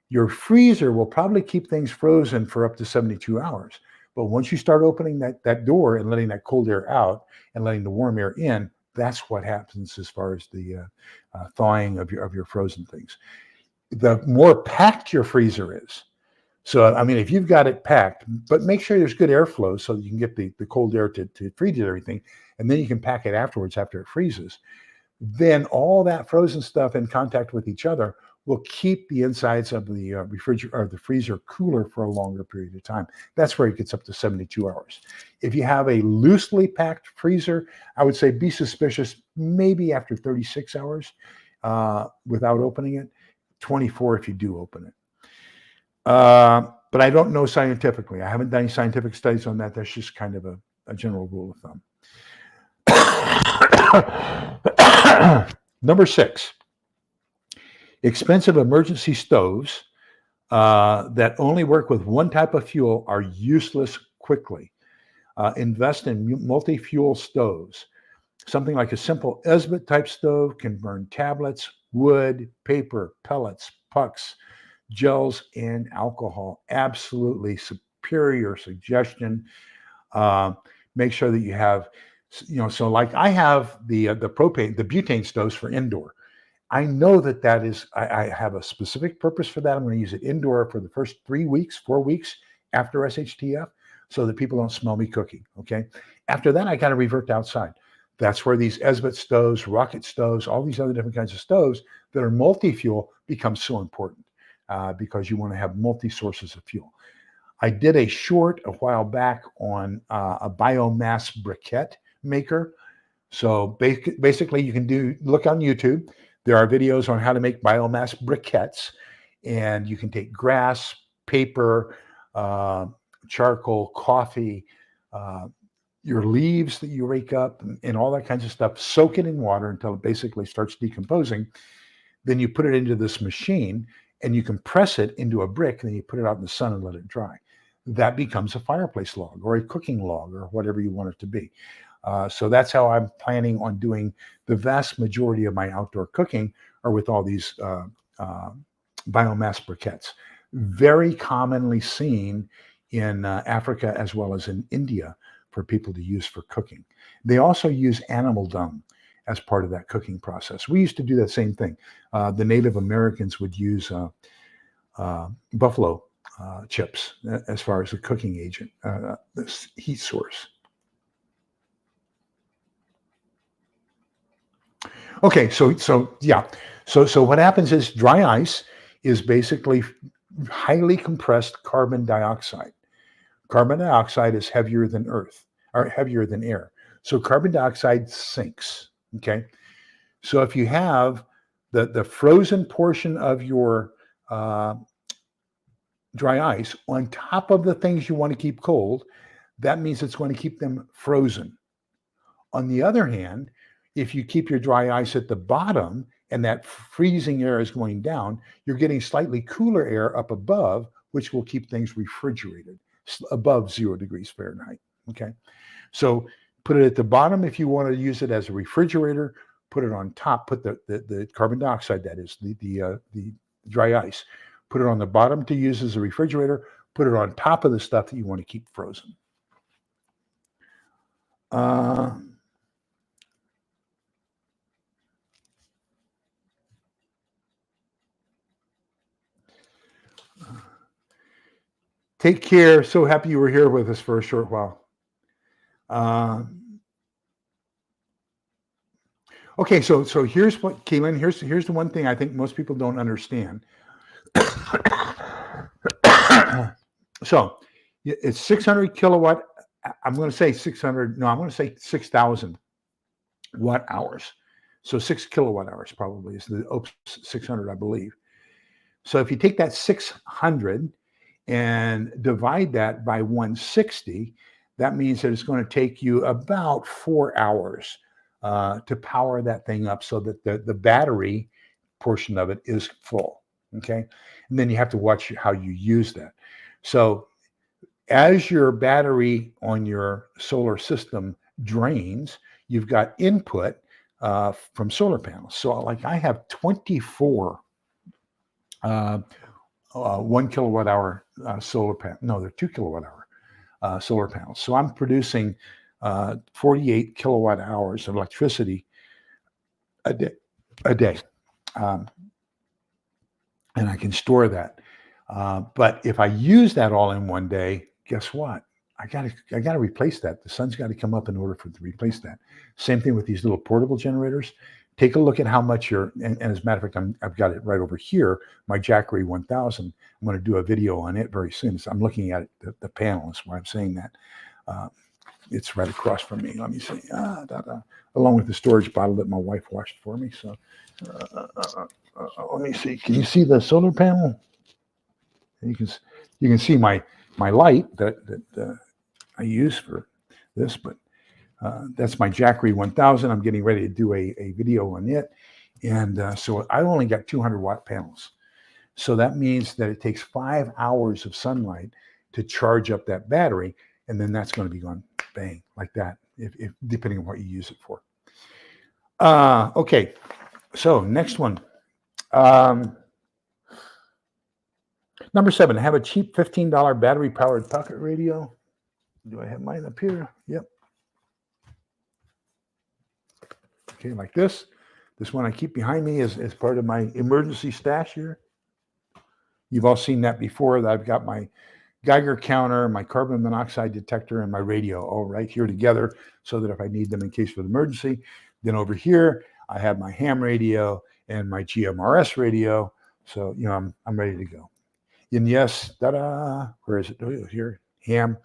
your freezer will probably keep things frozen for up to 72 hours. But once you start opening that door and letting that cold air out and letting the warm air in, that's what happens as far as the thawing of your frozen things. The more packed your freezer is. So, I mean, if you've got it packed, but make sure there's good airflow so that you can get the cold air to freeze everything, and then you can pack it afterwards after it freezes. Then all that frozen stuff in contact with each other will keep the insides of the refrigerator or the freezer cooler for a longer period of time. That's where it gets up to 72 hours. If you have a loosely packed freezer, I would say be suspicious maybe after 36 hours without opening it, 24 if you do open it. But I don't know scientifically. I haven't done any scientific studies on that. That's just kind of a general rule of thumb. Number 6, expensive emergency stoves that only work with one type of fuel are useless quickly. Invest in multi-fuel stoves. Something like a simple Esbit type stove can burn tablets, wood, paper, pellets, pucks, gels, and alcohol. Absolutely superior suggestion. Make sure that you have, so like I have the butane stoves for indoor. I know that is, I have a specific purpose for that. I'm going to use it indoor for the first 4 weeks after SHTF so that people don't smell me cooking, okay? After that, I got to revert to outside. That's where these Esbit stoves, rocket stoves, all these other different kinds of stoves that are multi-fuel become so important because you want to have multi-sources of fuel. I did a short a while back on a biomass briquette maker. So basically you can look on YouTube. There are videos on how to make biomass briquettes, and you can take grass, paper, charcoal, coffee, your leaves that you rake up and all that kinds of stuff, soak it in water until it basically starts decomposing. Then you put it into this machine and you can press it into a brick, and then you put it out in the sun and let it dry. That becomes a fireplace log or a cooking log or whatever you want it to be. So that's how I'm planning on doing the vast majority of my outdoor cooking, or with all these biomass briquettes. Very commonly seen in Africa as well as in India for people to use for cooking. They also use animal dung as part of that cooking process. We used to do that same thing. The Native Americans would use buffalo chips as far as the cooking agent, this heat source. Okay, so what happens is dry ice is basically highly compressed carbon dioxide. Carbon dioxide is heavier than earth or heavier than air. So carbon dioxide sinks. Okay. So if you have the frozen portion of your uh, dry ice on top of the things you want to keep cold, that means it's going to keep them frozen. On the other hand, if you keep your dry ice at the bottom and that freezing air is going down, you're getting slightly cooler air up above, which will keep things refrigerated above 0 degrees Fahrenheit. Okay. So put it at the bottom if you want to use it as a refrigerator. Put it on top. Put the carbon dioxide, that is the dry ice. Put it on the bottom to use as a refrigerator. Put it on top of the stuff that you want to keep frozen. Take care. So happy you were here with us for a short while. Okay, so here's what, Keelan, here's the one thing I think most people don't understand. So it's 600 kilowatt. I'm going to say 600. No, I'm going to say 6,000 watt hours. So 6 kilowatt hours probably is the 600, I believe. So if you take that 600 and divide that by 160, that means that it's going to take you about 4 hours to power that thing up so that the battery portion of it is full. Okay. And then you have to watch how you use that. So as your battery on your solar system drains, you've got input from solar panels. So like I have 24 1 kilowatt hour solar panel. No, they're 2 kilowatt hour solar panels. So I'm producing 48 kilowatt hours of electricity a day. And I can store that. But if I use that all in one day, guess what? I gotta replace that. The sun's got to come up in order for it to replace that. Same thing with these little portable generators. Take a look at how much and as a matter of fact, I've got it right over here, my Jackery 1000. I'm going to do a video on it very soon. So I'm looking at it, the panel is why I'm saying that. It's right across from me. Let me see. Along with the storage bottle that my wife washed for me. So let me see. Can you see the solar panel? You can see my light that I use for this, but that's my Jackery 1000. I'm getting ready to do a video on it. And so I only got 200 watt panels. So that means that it takes 5 hours of sunlight to charge up that battery. And then that's going to be going bang like that, if depending on what you use it for. Okay. So next one. Number 7, have a cheap $15 battery powered pocket radio. Do I have mine up here? Yep. Okay, like this. This one I keep behind me is part of my emergency stash here. You've all seen that before. That I've got my Geiger counter, my carbon monoxide detector, and my radio all right here together so that if I need them in case of an emergency. Then over here, I have my ham radio and my GMRS radio. So, I'm ready to go. And yes, where is it? Oh, here, ham.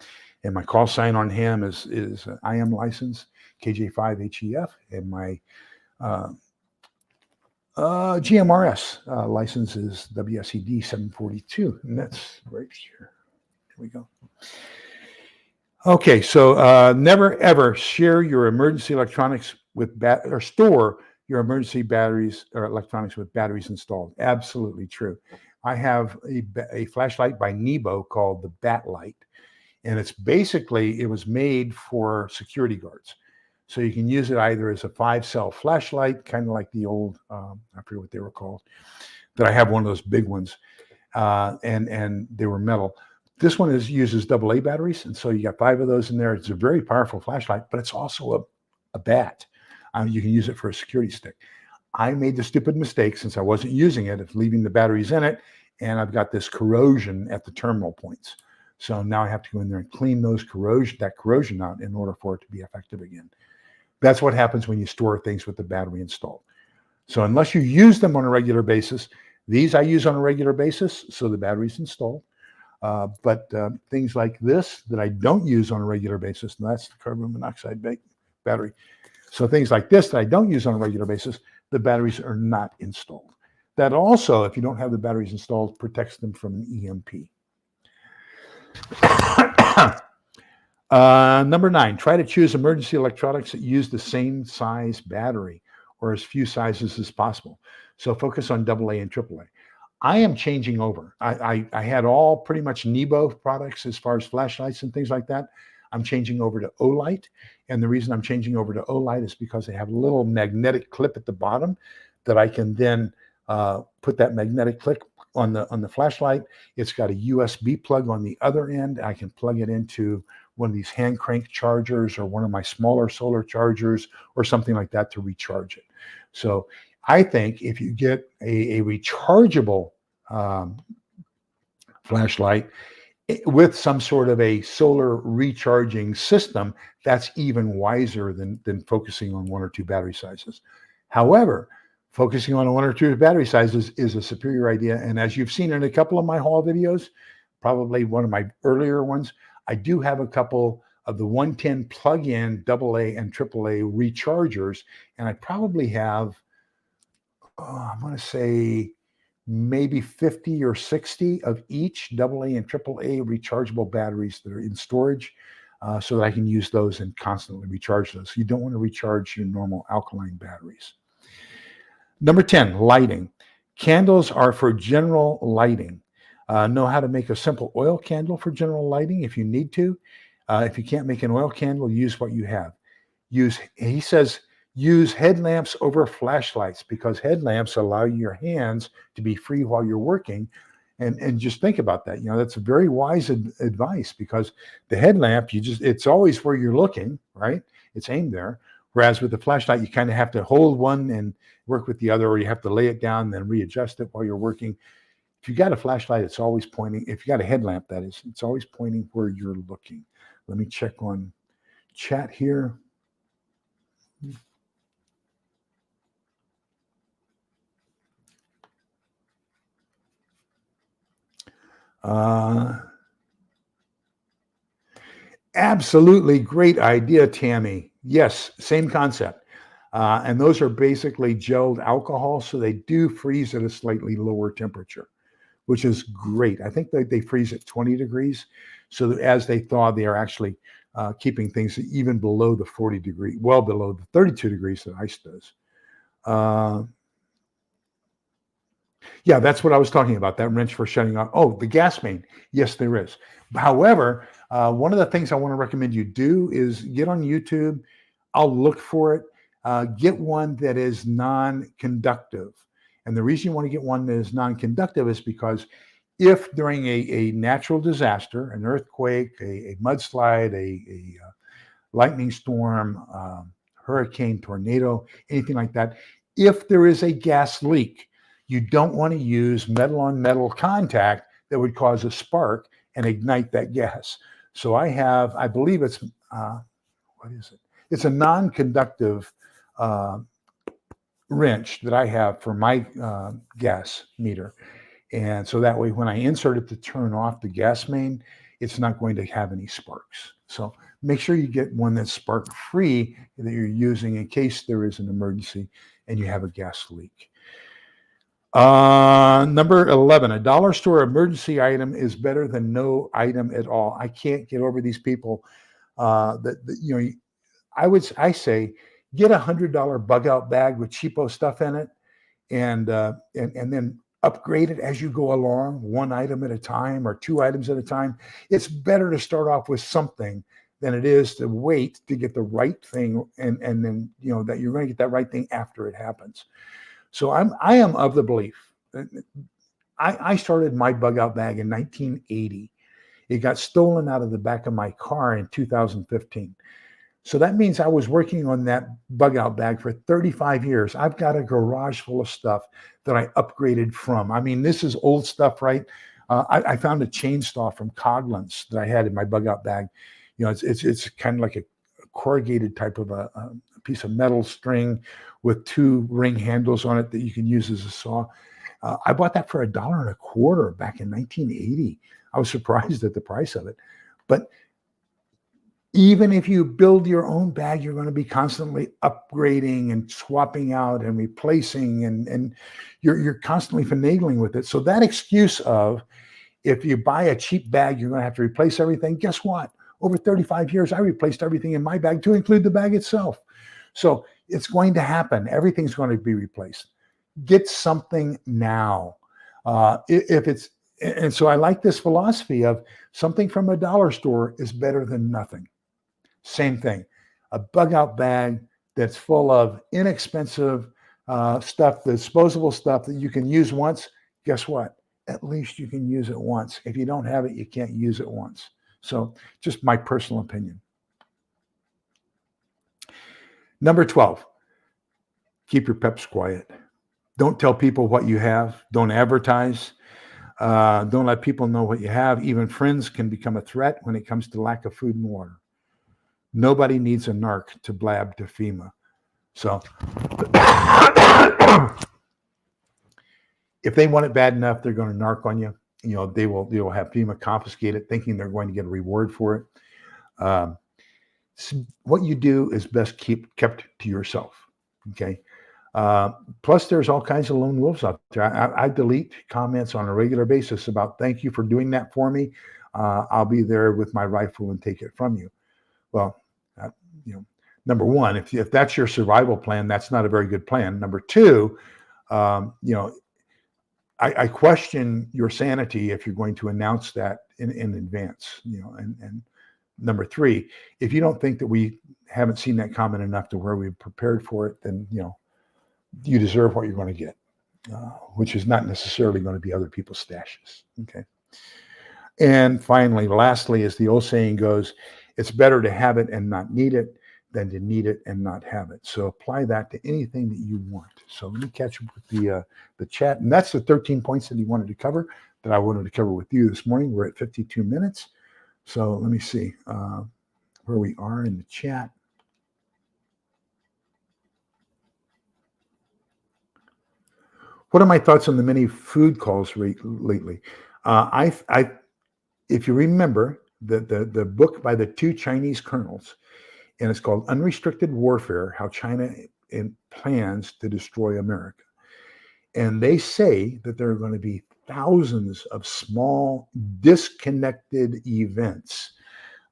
And my call sign on ham is IM license, KJ5HEF, and my GMRS license is WSED 742, and that's right here. Here we go. Okay, so never ever share your emergency electronics with or store your emergency batteries or electronics with batteries installed. Absolutely true. I have a flashlight by Nebo called the Batlight, and it's basically, it was made for security guards. So you can use it either as a 5-cell flashlight, kind of like the old, I forget what they were called, but I have one of those big ones, and they were metal. This one uses AA batteries, and so you got 5 of those in there. It's a very powerful flashlight, but it's also a bat. You can use it for a security stick. I made the stupid mistake, since I wasn't using it, of leaving the batteries in it, and I've got this corrosion at the terminal points. So now I have to go in there and clean that corrosion out in order for it to be effective again. That's what happens when you store things with the battery installed. So unless you use them on a regular basis, these I use on a regular basis, so the battery's installed. But things like this that I don't use on a regular basis, and that's the carbon monoxide battery. So things like this that I don't use on a regular basis, the batteries are not installed. That also, if you don't have the batteries installed, protects them from an EMP. Number 9, try to choose emergency electronics that use the same size battery or as few sizes as possible. So focus on AA and AAA. I am changing over. I had all pretty much Nebo products as far as flashlights and things like that. I'm changing over to Olight. And the reason I'm changing over to Olight is because they have a little magnetic clip at the bottom that I can then put that magnetic clip on the flashlight. It's got a USB plug on the other end. I can plug it into one of these hand crank chargers or one of my smaller solar chargers or something like that to recharge it. So I think if you get a rechargeable flashlight with some sort of a solar recharging system, that's even wiser than focusing on 1 or 2 battery sizes. However, focusing on 1 or 2 battery sizes is a superior idea. And as you've seen in a couple of my haul videos, probably one of my earlier ones, I do have a couple of the 110 plug-in AA and AAA rechargers, and I probably have, I'm going to say maybe 50 or 60 of each AA and AAA rechargeable batteries that are in storage, so that I can use those and constantly recharge those. You don't want to recharge your normal alkaline batteries. Number 10, lighting. Candles are for general lighting. Know how to make a simple oil candle for general lighting if you need to. If you can't make an oil candle, use what you have. He says, use headlamps over flashlights because headlamps allow your hands to be free while you're working. And just think about that. That's a very wise advice because the headlamp, it's always where you're looking, right? It's aimed there. Whereas with the flashlight, you kind of have to hold one and work with the other, or you have to lay it down and then readjust it while you're working. If you got a flashlight, it's always pointing. If you got a headlamp, that is, it's always pointing where you're looking. Let me check on chat here. Absolutely great idea, Tammy. Yes, same concept. And those are basically gelled alcohol, so they do freeze at a slightly lower temperature, which is great. I think they freeze at 20 degrees. So that as they thaw, they are actually keeping things even below the 40 degree, well below the 32 degrees that ice does. Yeah, that's what I was talking about, that wrench for shutting off. Oh, the gas main. Yes, there is. However, one of the things I want to recommend you do is get on YouTube. I'll look for it. Get one that is non-conductive. And the reason you want to get one that is non-conductive is because if during a natural disaster, an earthquake, a mudslide, a lightning storm, hurricane, tornado, anything like that, if there is a gas leak, you don't want to use metal-on-metal contact that would cause a spark and ignite that gas. So I believe it's, what is it? It's a non-conductive wrench that I have for my gas meter. And so that way, when I insert it to turn off the gas main, it's not going to have any sparks. So make sure you get one that's spark-free that you're using in case there is an emergency and you have a gas leak. Number 11, a dollar store emergency item is better than no item at all. I can't get over these people I say get $100 bug out bag with cheapo stuff in it and then upgrade it as you go along, 1 item at a time or 2 items at a time. It's better to start off with something than it is to wait to get the right thing and then that you're going to get that right thing after it happens. So I am of the belief. I started my bug out bag in 1980. It got stolen out of the back of my car in 2015. So that means I was working on that bug out bag for 35 years. I've got a garage full of stuff that I upgraded from. I mean, this is old stuff, right? I found a chainsaw from Coghlan's that I had in my bug out bag. It's kind of like a corrugated type of a piece of metal string with 2 ring handles on it that you can use as a saw. I bought that for $1.25 back in 1980. I was surprised at the price of it. But even if you build your own bag, you're going to be constantly upgrading and swapping out and replacing, and you're constantly finagling with it. So that excuse of, if you buy a cheap bag, you're going to have to replace everything. Guess what? Over 35 years, I replaced everything in my bag to include the bag itself. So it's going to happen. Everything's going to be replaced. Get something now. And so I like this philosophy of something from a dollar store is better than nothing. Same thing. A bug out bag that's full of inexpensive stuff, disposable stuff that you can use once. Guess what? At least you can use it once. If you don't have it, you can't use it once. So just my personal opinion. Number 12, keep your peps quiet. Don't tell people what you have. Don't advertise. Don't let people know what you have. Even friends can become a threat when it comes to lack of food and water. Nobody needs a narc to blab to FEMA. So if they want it bad enough, they're going to narc on you. They will have FEMA confiscate it, thinking they're going to get a reward for it. So what you do is best kept to yourself. Okay. Plus, there's all kinds of lone wolves out there. I delete comments on a regular basis about, thank you for doing that for me. I'll be there with my rifle and take it from you. Well, number one, if that's your survival plan, that's not a very good plan. Number two, I question your sanity if you're going to announce that in advance. And number three, if you don't think that we haven't seen that comment enough to where we've prepared for it, then you deserve what you're going to get, which is not necessarily going to be other people's stashes. Okay. And finally, lastly, as the old saying goes, it's better to have it and not need it than to need it and not have it. So apply that to anything that you want. So let me catch up with the chat. And that's the 13 points that he wanted to cover, that I wanted to cover with you this morning. We're at 52 minutes. So let me see where we are in the chat. What are my thoughts on the many food calls lately? If you remember the book by the 2 Chinese colonels, and it's called Unrestricted Warfare, How China Plans to Destroy America. And they say that there are going to be thousands of small, disconnected events.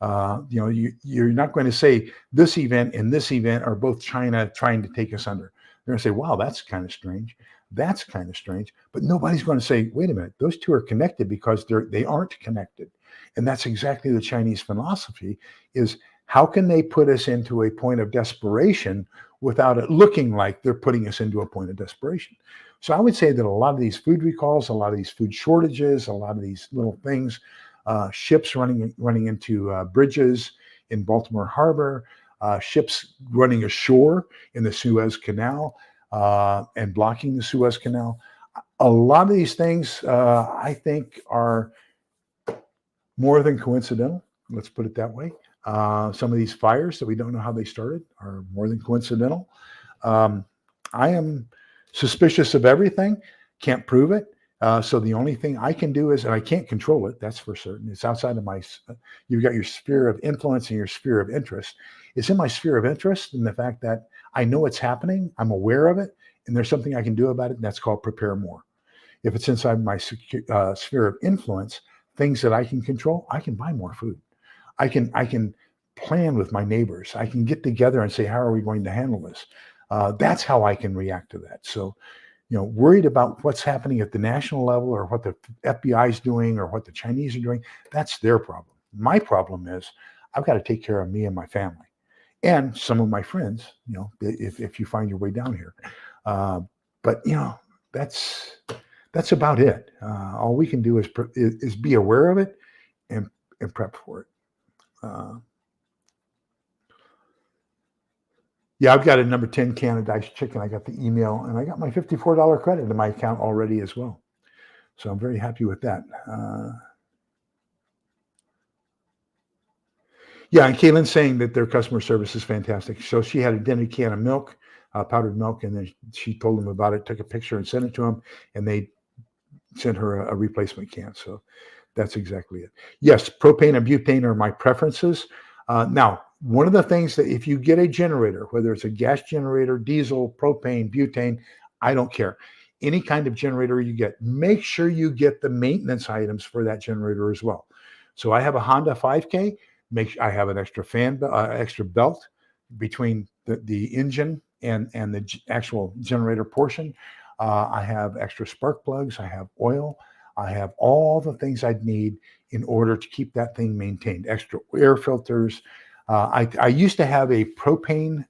You're not going to say this event and this event are both China trying to take us under. They're going to say, wow, that's kind of strange. That's kind of strange. But nobody's going to say, wait a minute, those two are connected, because they aren't connected. And that's exactly the Chinese philosophy, is how can they put us into a point of desperation without it looking like they're putting us into a point of desperation? So I would say that a lot of these food recalls, a lot of these food shortages, a lot of these little things, ships running into bridges in Baltimore Harbor, ships running ashore in the Suez Canal and blocking the Suez Canal. A lot of these things, I think, are more than coincidental. Let's put it that way. Some of these fires that we don't know how they started are more than coincidental. I am suspicious of everything, can't prove it. So the only thing I can do is, and I can't control it, that's for certain. It's outside of you've got your sphere of influence and your sphere of interest. It's in my sphere of interest in the fact that I know it's happening, I'm aware of it, and there's something I can do about it, and that's called prepare more. If it's inside my sphere of influence, things that I can control, I can buy more food. I can plan with my neighbors. I can get together and say, how are we going to handle this? That's how I can react to that. So, worried about what's happening at the national level or what the FBI is doing or what the Chinese are doing, that's their problem. My problem is I've got to take care of me and my family and some of my friends, if you find your way down here. But that's about it. All we can do is be aware of it and prep for it. Yeah, I've got a number 10 can of diced chicken. I got the email, and I got my $54 credit in my account already as well. So I'm very happy with that. Yeah, and Kaylin's saying that their customer service is fantastic. So she had a dented can of milk, powdered milk, and then she told them about it, took a picture and sent it to them, and they sent her a replacement can. So that's exactly it. Yes, propane and butane are my preferences. Now, one of the things that if you get a generator, whether it's a gas generator, diesel, propane, butane, I don't care. Any kind of generator you get, make sure you get the maintenance items for that generator as well. So I have a Honda 5K. I have an extra extra belt between the engine and the actual generator portion. I have extra spark plugs. I have oil. I have all the things I'd need in order to keep that thing maintained. Extra air filters. I used to have a propane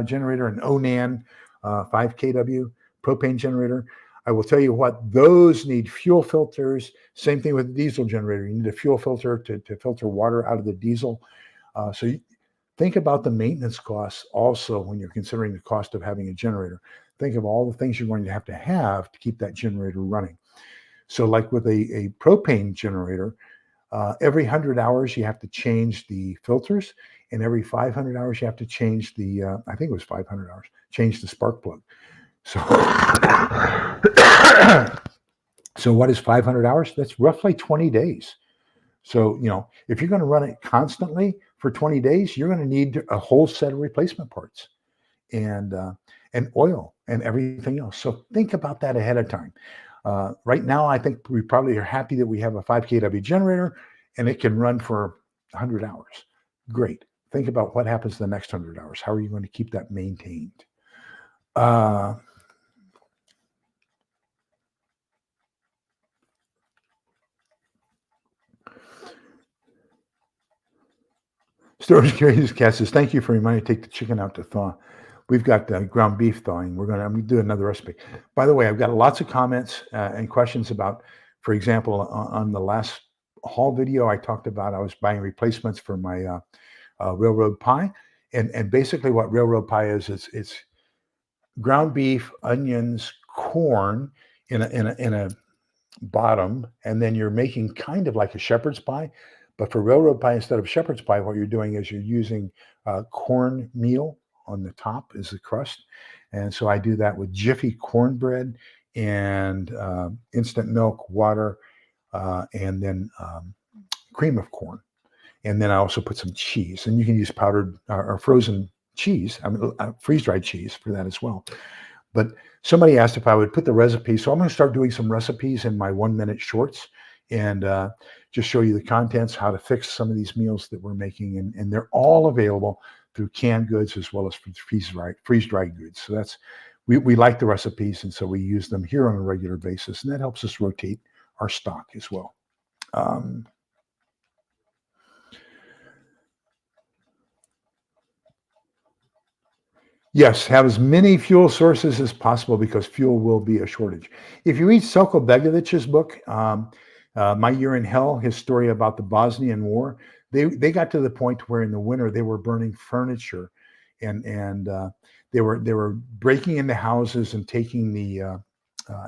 generator, an Onan 5 kW propane generator. I will tell you what, those need fuel filters. Same thing with the diesel generator. You need a fuel filter to filter water out of the diesel. Think about the maintenance costs also when you're considering the cost of having a generator. Think of all the things you're going to have to keep that generator running. So like with a propane generator, every 100 hours you have to change the filters, and every 500 hours you have to change I think it was 500 hours, change the spark plug. So, so what is 500 hours? That's roughly 20 days. So, if you're going to run it constantly for 20 days, you're going to need a whole set of replacement parts and oil and everything else. So think about that ahead of time. Right now, I think we probably are happy that we have a 5 kW generator and it can run for 100 hours. Great. Think about what happens the next 100 hours. How are you going to keep that maintained? Storage Curious Cat says, thank you for reminding me to take the chicken out to thaw. We've got ground beef thawing. I'm going to do another recipe. By the way, I've got lots of comments and questions about, for example, on the last haul video, I talked about I was buying replacements for my railroad pie. And basically what railroad pie is, it's ground beef, onions, corn in a bottom, and then you're making kind of like a shepherd's pie. But for railroad pie, instead of shepherd's pie, what you're doing is you're using corn meal on the top as the crust. And so I do that with Jiffy cornbread and instant milk, water, and then cream of corn. And then I also put some cheese. And you can use powdered or frozen cheese, freeze-dried cheese for that as well. But somebody asked if I would put the recipe. So I'm going to start doing some recipes in my 1-minute shorts and just show you the contents, how to fix some of these meals that we're making. And they're all available through canned goods as well as freeze-dried goods. So we like the recipes, and so we use them here on a regular basis. And that helps us rotate our stock as well. Yes, have as many fuel sources as possible because fuel will be a shortage. If you read Selko Begovich's book, My Year in Hell, his story about the Bosnian War, they got to the point where in the winter they were burning furniture, and they were breaking into houses and taking the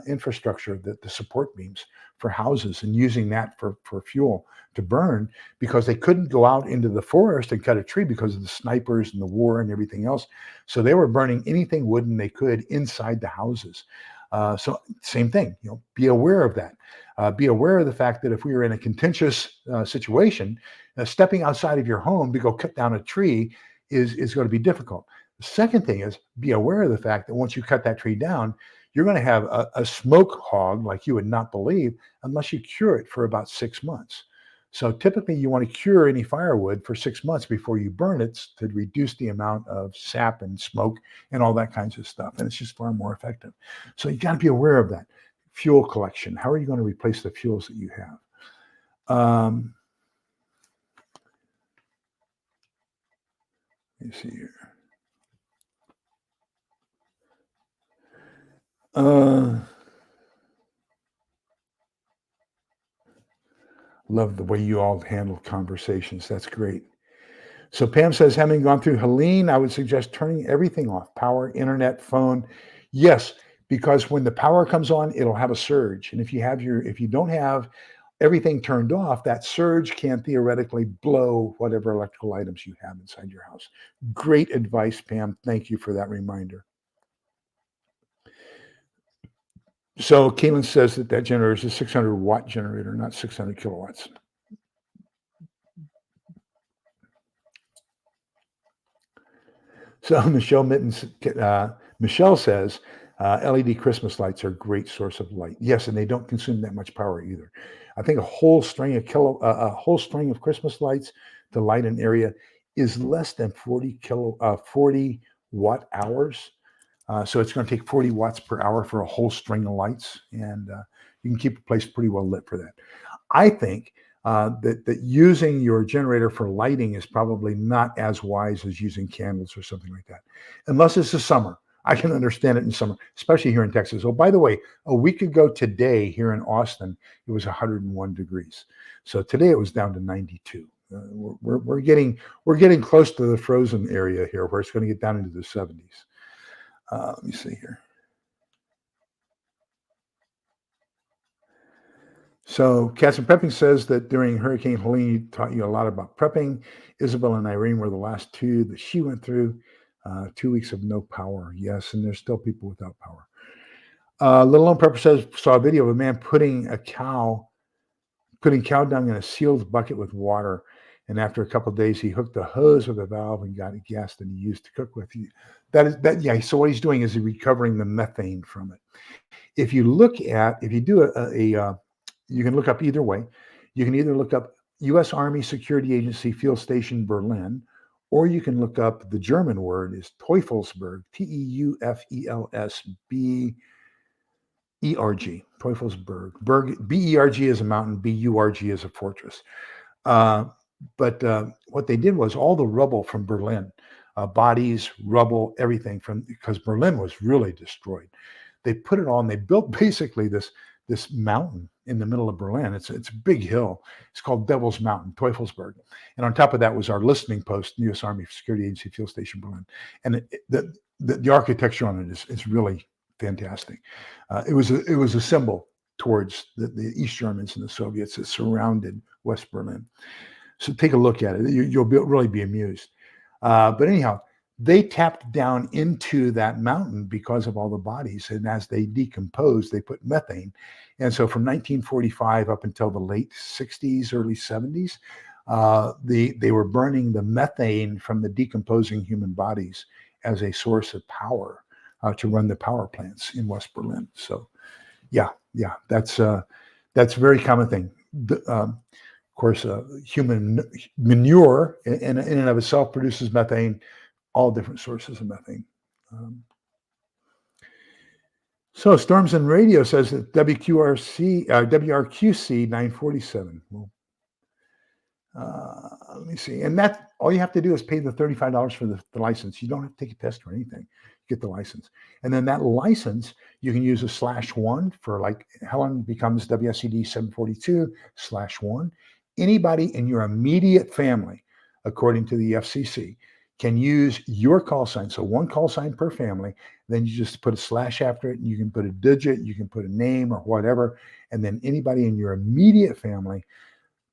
infrastructure, the support beams for houses, and using that for fuel to burn because they couldn't go out into the forest and cut a tree because of the snipers and the war and everything else. So they were burning anything wooden they could inside the houses. So same thing, be aware of that. Be aware of the fact that if we are in a contentious situation, stepping outside of your home to go cut down a tree is going to be difficult. The second thing is be aware of the fact that once you cut that tree down, you're going to have a smoke hog like you would not believe unless you cure it for about 6 months. So typically you want to cure any firewood for 6 months before you burn it to reduce the amount of sap and smoke and all that kinds of stuff. And it's just far more effective. So you got to be aware of that. Fuel collection. How are you going to replace the fuels that you have? Let me see here. Love the way you all handle conversations. That's great. So Pam says, having gone through Helene, I would suggest turning everything off: power, internet, phone. Yes, because when the power comes on, it'll have a surge. And if you don't have everything turned off, that surge can theoretically blow whatever electrical items you have inside your house. Great advice, Pam. Thank you for that reminder. So Caitlin says that generator is a 600 watt generator, not 600 kilowatts. So Michelle says, LED Christmas lights are a great source of light. Yes, and they don't consume that much power either. I think a whole string of Christmas lights to light an area is less than 40 watt hours. So it's going to take 40 watts per hour for a whole string of lights, and you can keep a place pretty well lit for that. I think that using your generator for lighting is probably not as wise as using candles or something like that, unless it's the summer. I can understand it in summer, especially here in Texas. Oh, by the way, a week ago today here in Austin, it was 101 degrees. So today it was down to 92. We're getting close to the frozen area here, where it's going to get down into the 70s. Let me see here. So Cats and Prepping says that during Hurricane Helene taught you a lot about prepping. Isabel and Irene were the last two that she went through. 2 weeks of no power. Yes, and there's still people without power. Little Lone Prepper says, saw a video of a man putting cow dung in a sealed bucket with water. And after a couple of days, he hooked a hose with a valve and got it gassed, and he used to cook with. Yeah. So what he's doing is he's recovering the methane from it. If you do you can look up either way. You can either look up U.S. Army Security Agency Field Station Berlin, or you can look up the German word is Teufelsberg, Teufelsberg, Teufelsberg. Berg is a mountain, Burg is a fortress. But what they did was all the rubble from Berlin, bodies, rubble, everything because Berlin was really destroyed. They put it on. They built basically this mountain in the middle of Berlin. It's a big hill. It's called Devil's Mountain, Teufelsberg. And on top of that was our listening post, U.S. Army Security Agency Field Station Berlin. And the architecture on it is really fantastic. It was a symbol towards the East Germans and the Soviets that surrounded West Berlin. So take a look at it. You'll really be amused. But anyhow, they tapped down into that mountain because of all the bodies. And as they decomposed, they put methane. And so from 1945 up until the late 60s, early 70s, they were burning the methane from the decomposing human bodies as a source of power to run the power plants in West Berlin. So yeah, that's a very common thing. Of course, human manure in and of itself produces methane. All different sources of methane. So Storms and Radio says that WRQC 947. Well, let me see. And that all you have to do is pay the $35 for the license. You don't have to take a test or anything. You get the license. And then that license, you can use a /1 for, like Helen becomes WSCD 742/1. Anybody in your immediate family, according to the FCC, can use your call sign. So one call sign per family. Then you just put a / after it, and you can put a digit, you can put a name or whatever. And then anybody in your immediate family,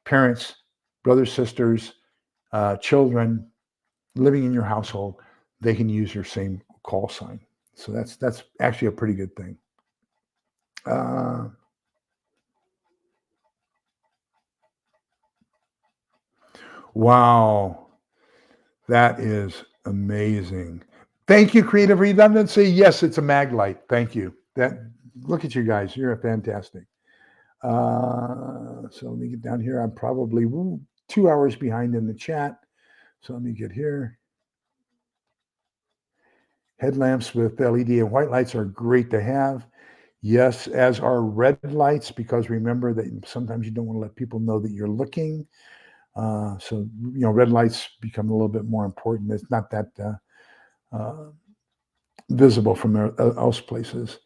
parents, brothers, sisters, children living in your household, they can use your same call sign. So that's actually a pretty good thing. Wow. That is amazing. Thank you, Creative Redundancy. Yes, it's a mag light. Thank you. Look at you guys. You're fantastic. So let me get down here. I'm probably 2 hours behind in the chat. So let me get here. Headlamps with LED and white lights are great to have. Yes, as are red lights, because remember that sometimes you don't want to let people know that you're looking. So, red lights become a little bit more important. It's not that visible from else places.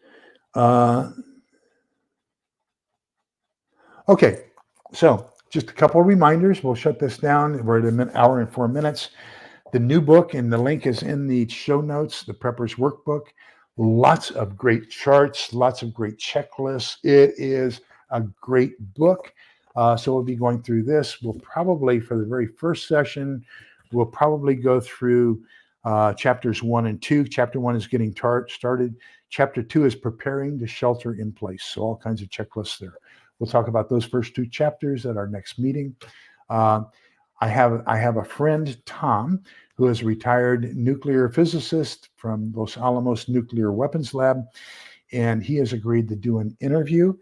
Okay, so just a couple of reminders. We'll shut this down. We're at an hour and 4 minutes. The new book, and the link is in the show notes, the Prepper's Workbook. Lots of great charts, lots of great checklists. It is a great book. So we'll be going through this. We'll probably, for the very first session, we'll probably go through chapters 1 and 2. Chapter 1 is getting started. Chapter 2 is preparing to shelter in place. So all kinds of checklists there. We'll talk about those first 2 chapters at our next meeting. I have a friend, Tom, who is a retired nuclear physicist from Los Alamos Nuclear Weapons Lab, and he has agreed to do an interview,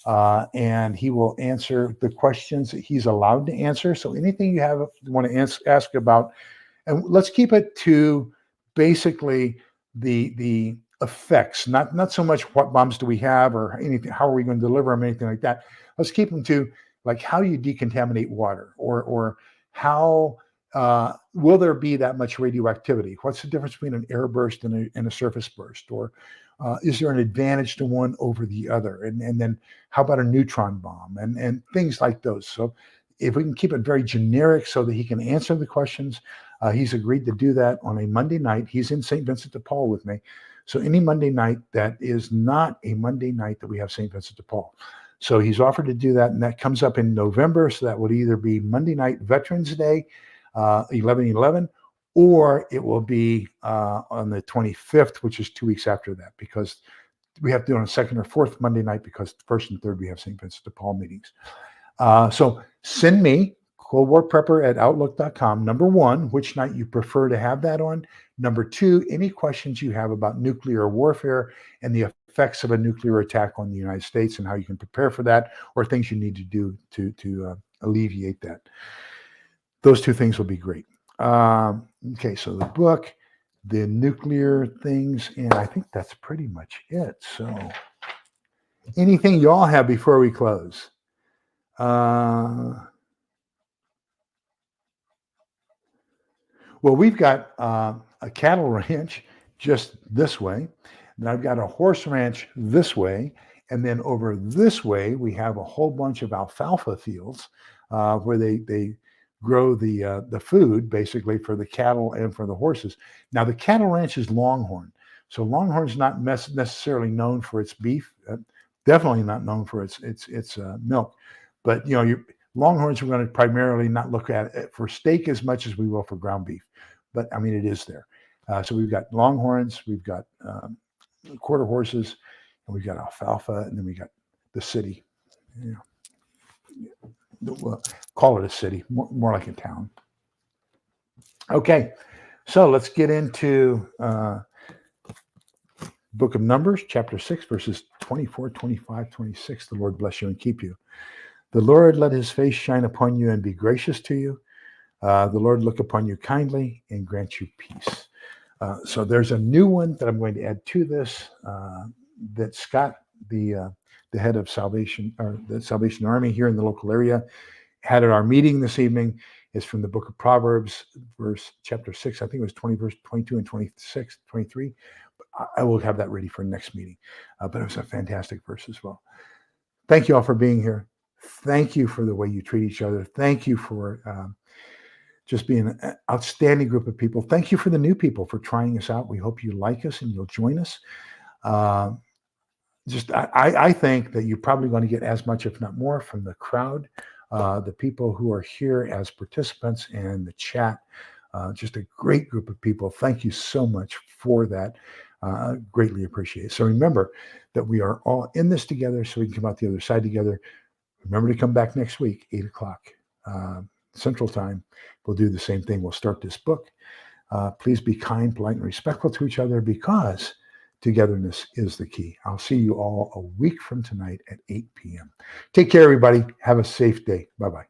and he will answer the questions that he's allowed to answer. So anything you want to ask about, and let's keep it to basically the effects, not so much what bombs do we have or anything, how are we going to deliver them, anything like that. Let's keep them to like how do you decontaminate water, or how will there be that much radioactivity? What's the difference between an air burst and a surface burst? Or is there an advantage to one over the other? And then how about a neutron bomb and things like those? So if we can keep it very generic so that he can answer the questions, he's agreed to do that on a Monday night. He's in St. Vincent de Paul with me. So any Monday night that is not a Monday night that we have St. Vincent de Paul. So he's offered to do that, and that comes up in November. So that would either be Monday night Veterans Day, 11/11, or it will be on the 25th, which is 2 weeks after that, because we have to do it on a second or fourth Monday night because the first and third we have St. Vincent de Paul meetings. So send me coldwarprepper@outlook.com. Number 1, which night you prefer to have that on. Number 2, any questions you have about nuclear warfare and the effects of a nuclear attack on the United States and how you can prepare for that, or things you need to do to alleviate that. Those 2 things will be great. Okay, so the book, the nuclear things, and I think that's pretty much it. So anything you all have before we close? Well, we've got a cattle ranch just this way, and I've got a horse ranch this way, and then over this way we have a whole bunch of alfalfa fields where they grow the food basically for the cattle and for the horses. Now the cattle ranch is Longhorn, so Longhorn's not necessarily known for its beef, definitely not known for its milk, but Longhorns we're going to primarily not look at it for steak as much as we will for ground beef, but I mean it is there. So we've got Longhorns, we've got quarter horses, and we've got alfalfa, and then we got the city. We'll call it a city, more like a town. Okay, so let's get into Book of Numbers, chapter 6, verses 24, 25, 26. The Lord bless you and keep you. The Lord let his face shine upon you and be gracious to you. The Lord look upon you kindly and grant you peace. So there's a new one that I'm going to add to this that Scott, the head of Salvation, or the Salvation Army here in the local area, had at our meeting this evening. Is from the book of Proverbs, chapter 6. I think it was 20, verse 22 and 26, 23. I will have that ready for next meeting. But it was a fantastic verse as well. Thank you all for being here. Thank you for the way you treat each other. Thank you for just being an outstanding group of people. Thank you for the new people for trying us out. We hope you like us and you'll join us. I think that you're probably going to get as much, if not more, from the crowd, the people who are here as participants and the chat. Just a great group of people. Thank you so much for that. Greatly appreciate it. So remember that we are all in this together so we can come out the other side together. Remember to come back next week, 8 o'clock Central Time. We'll do the same thing. We'll start this book. Please be kind, polite, and respectful to each other because togetherness is the key. I'll see you all a week from tonight at 8 p.m. Take care, everybody. Have a safe day. Bye-bye.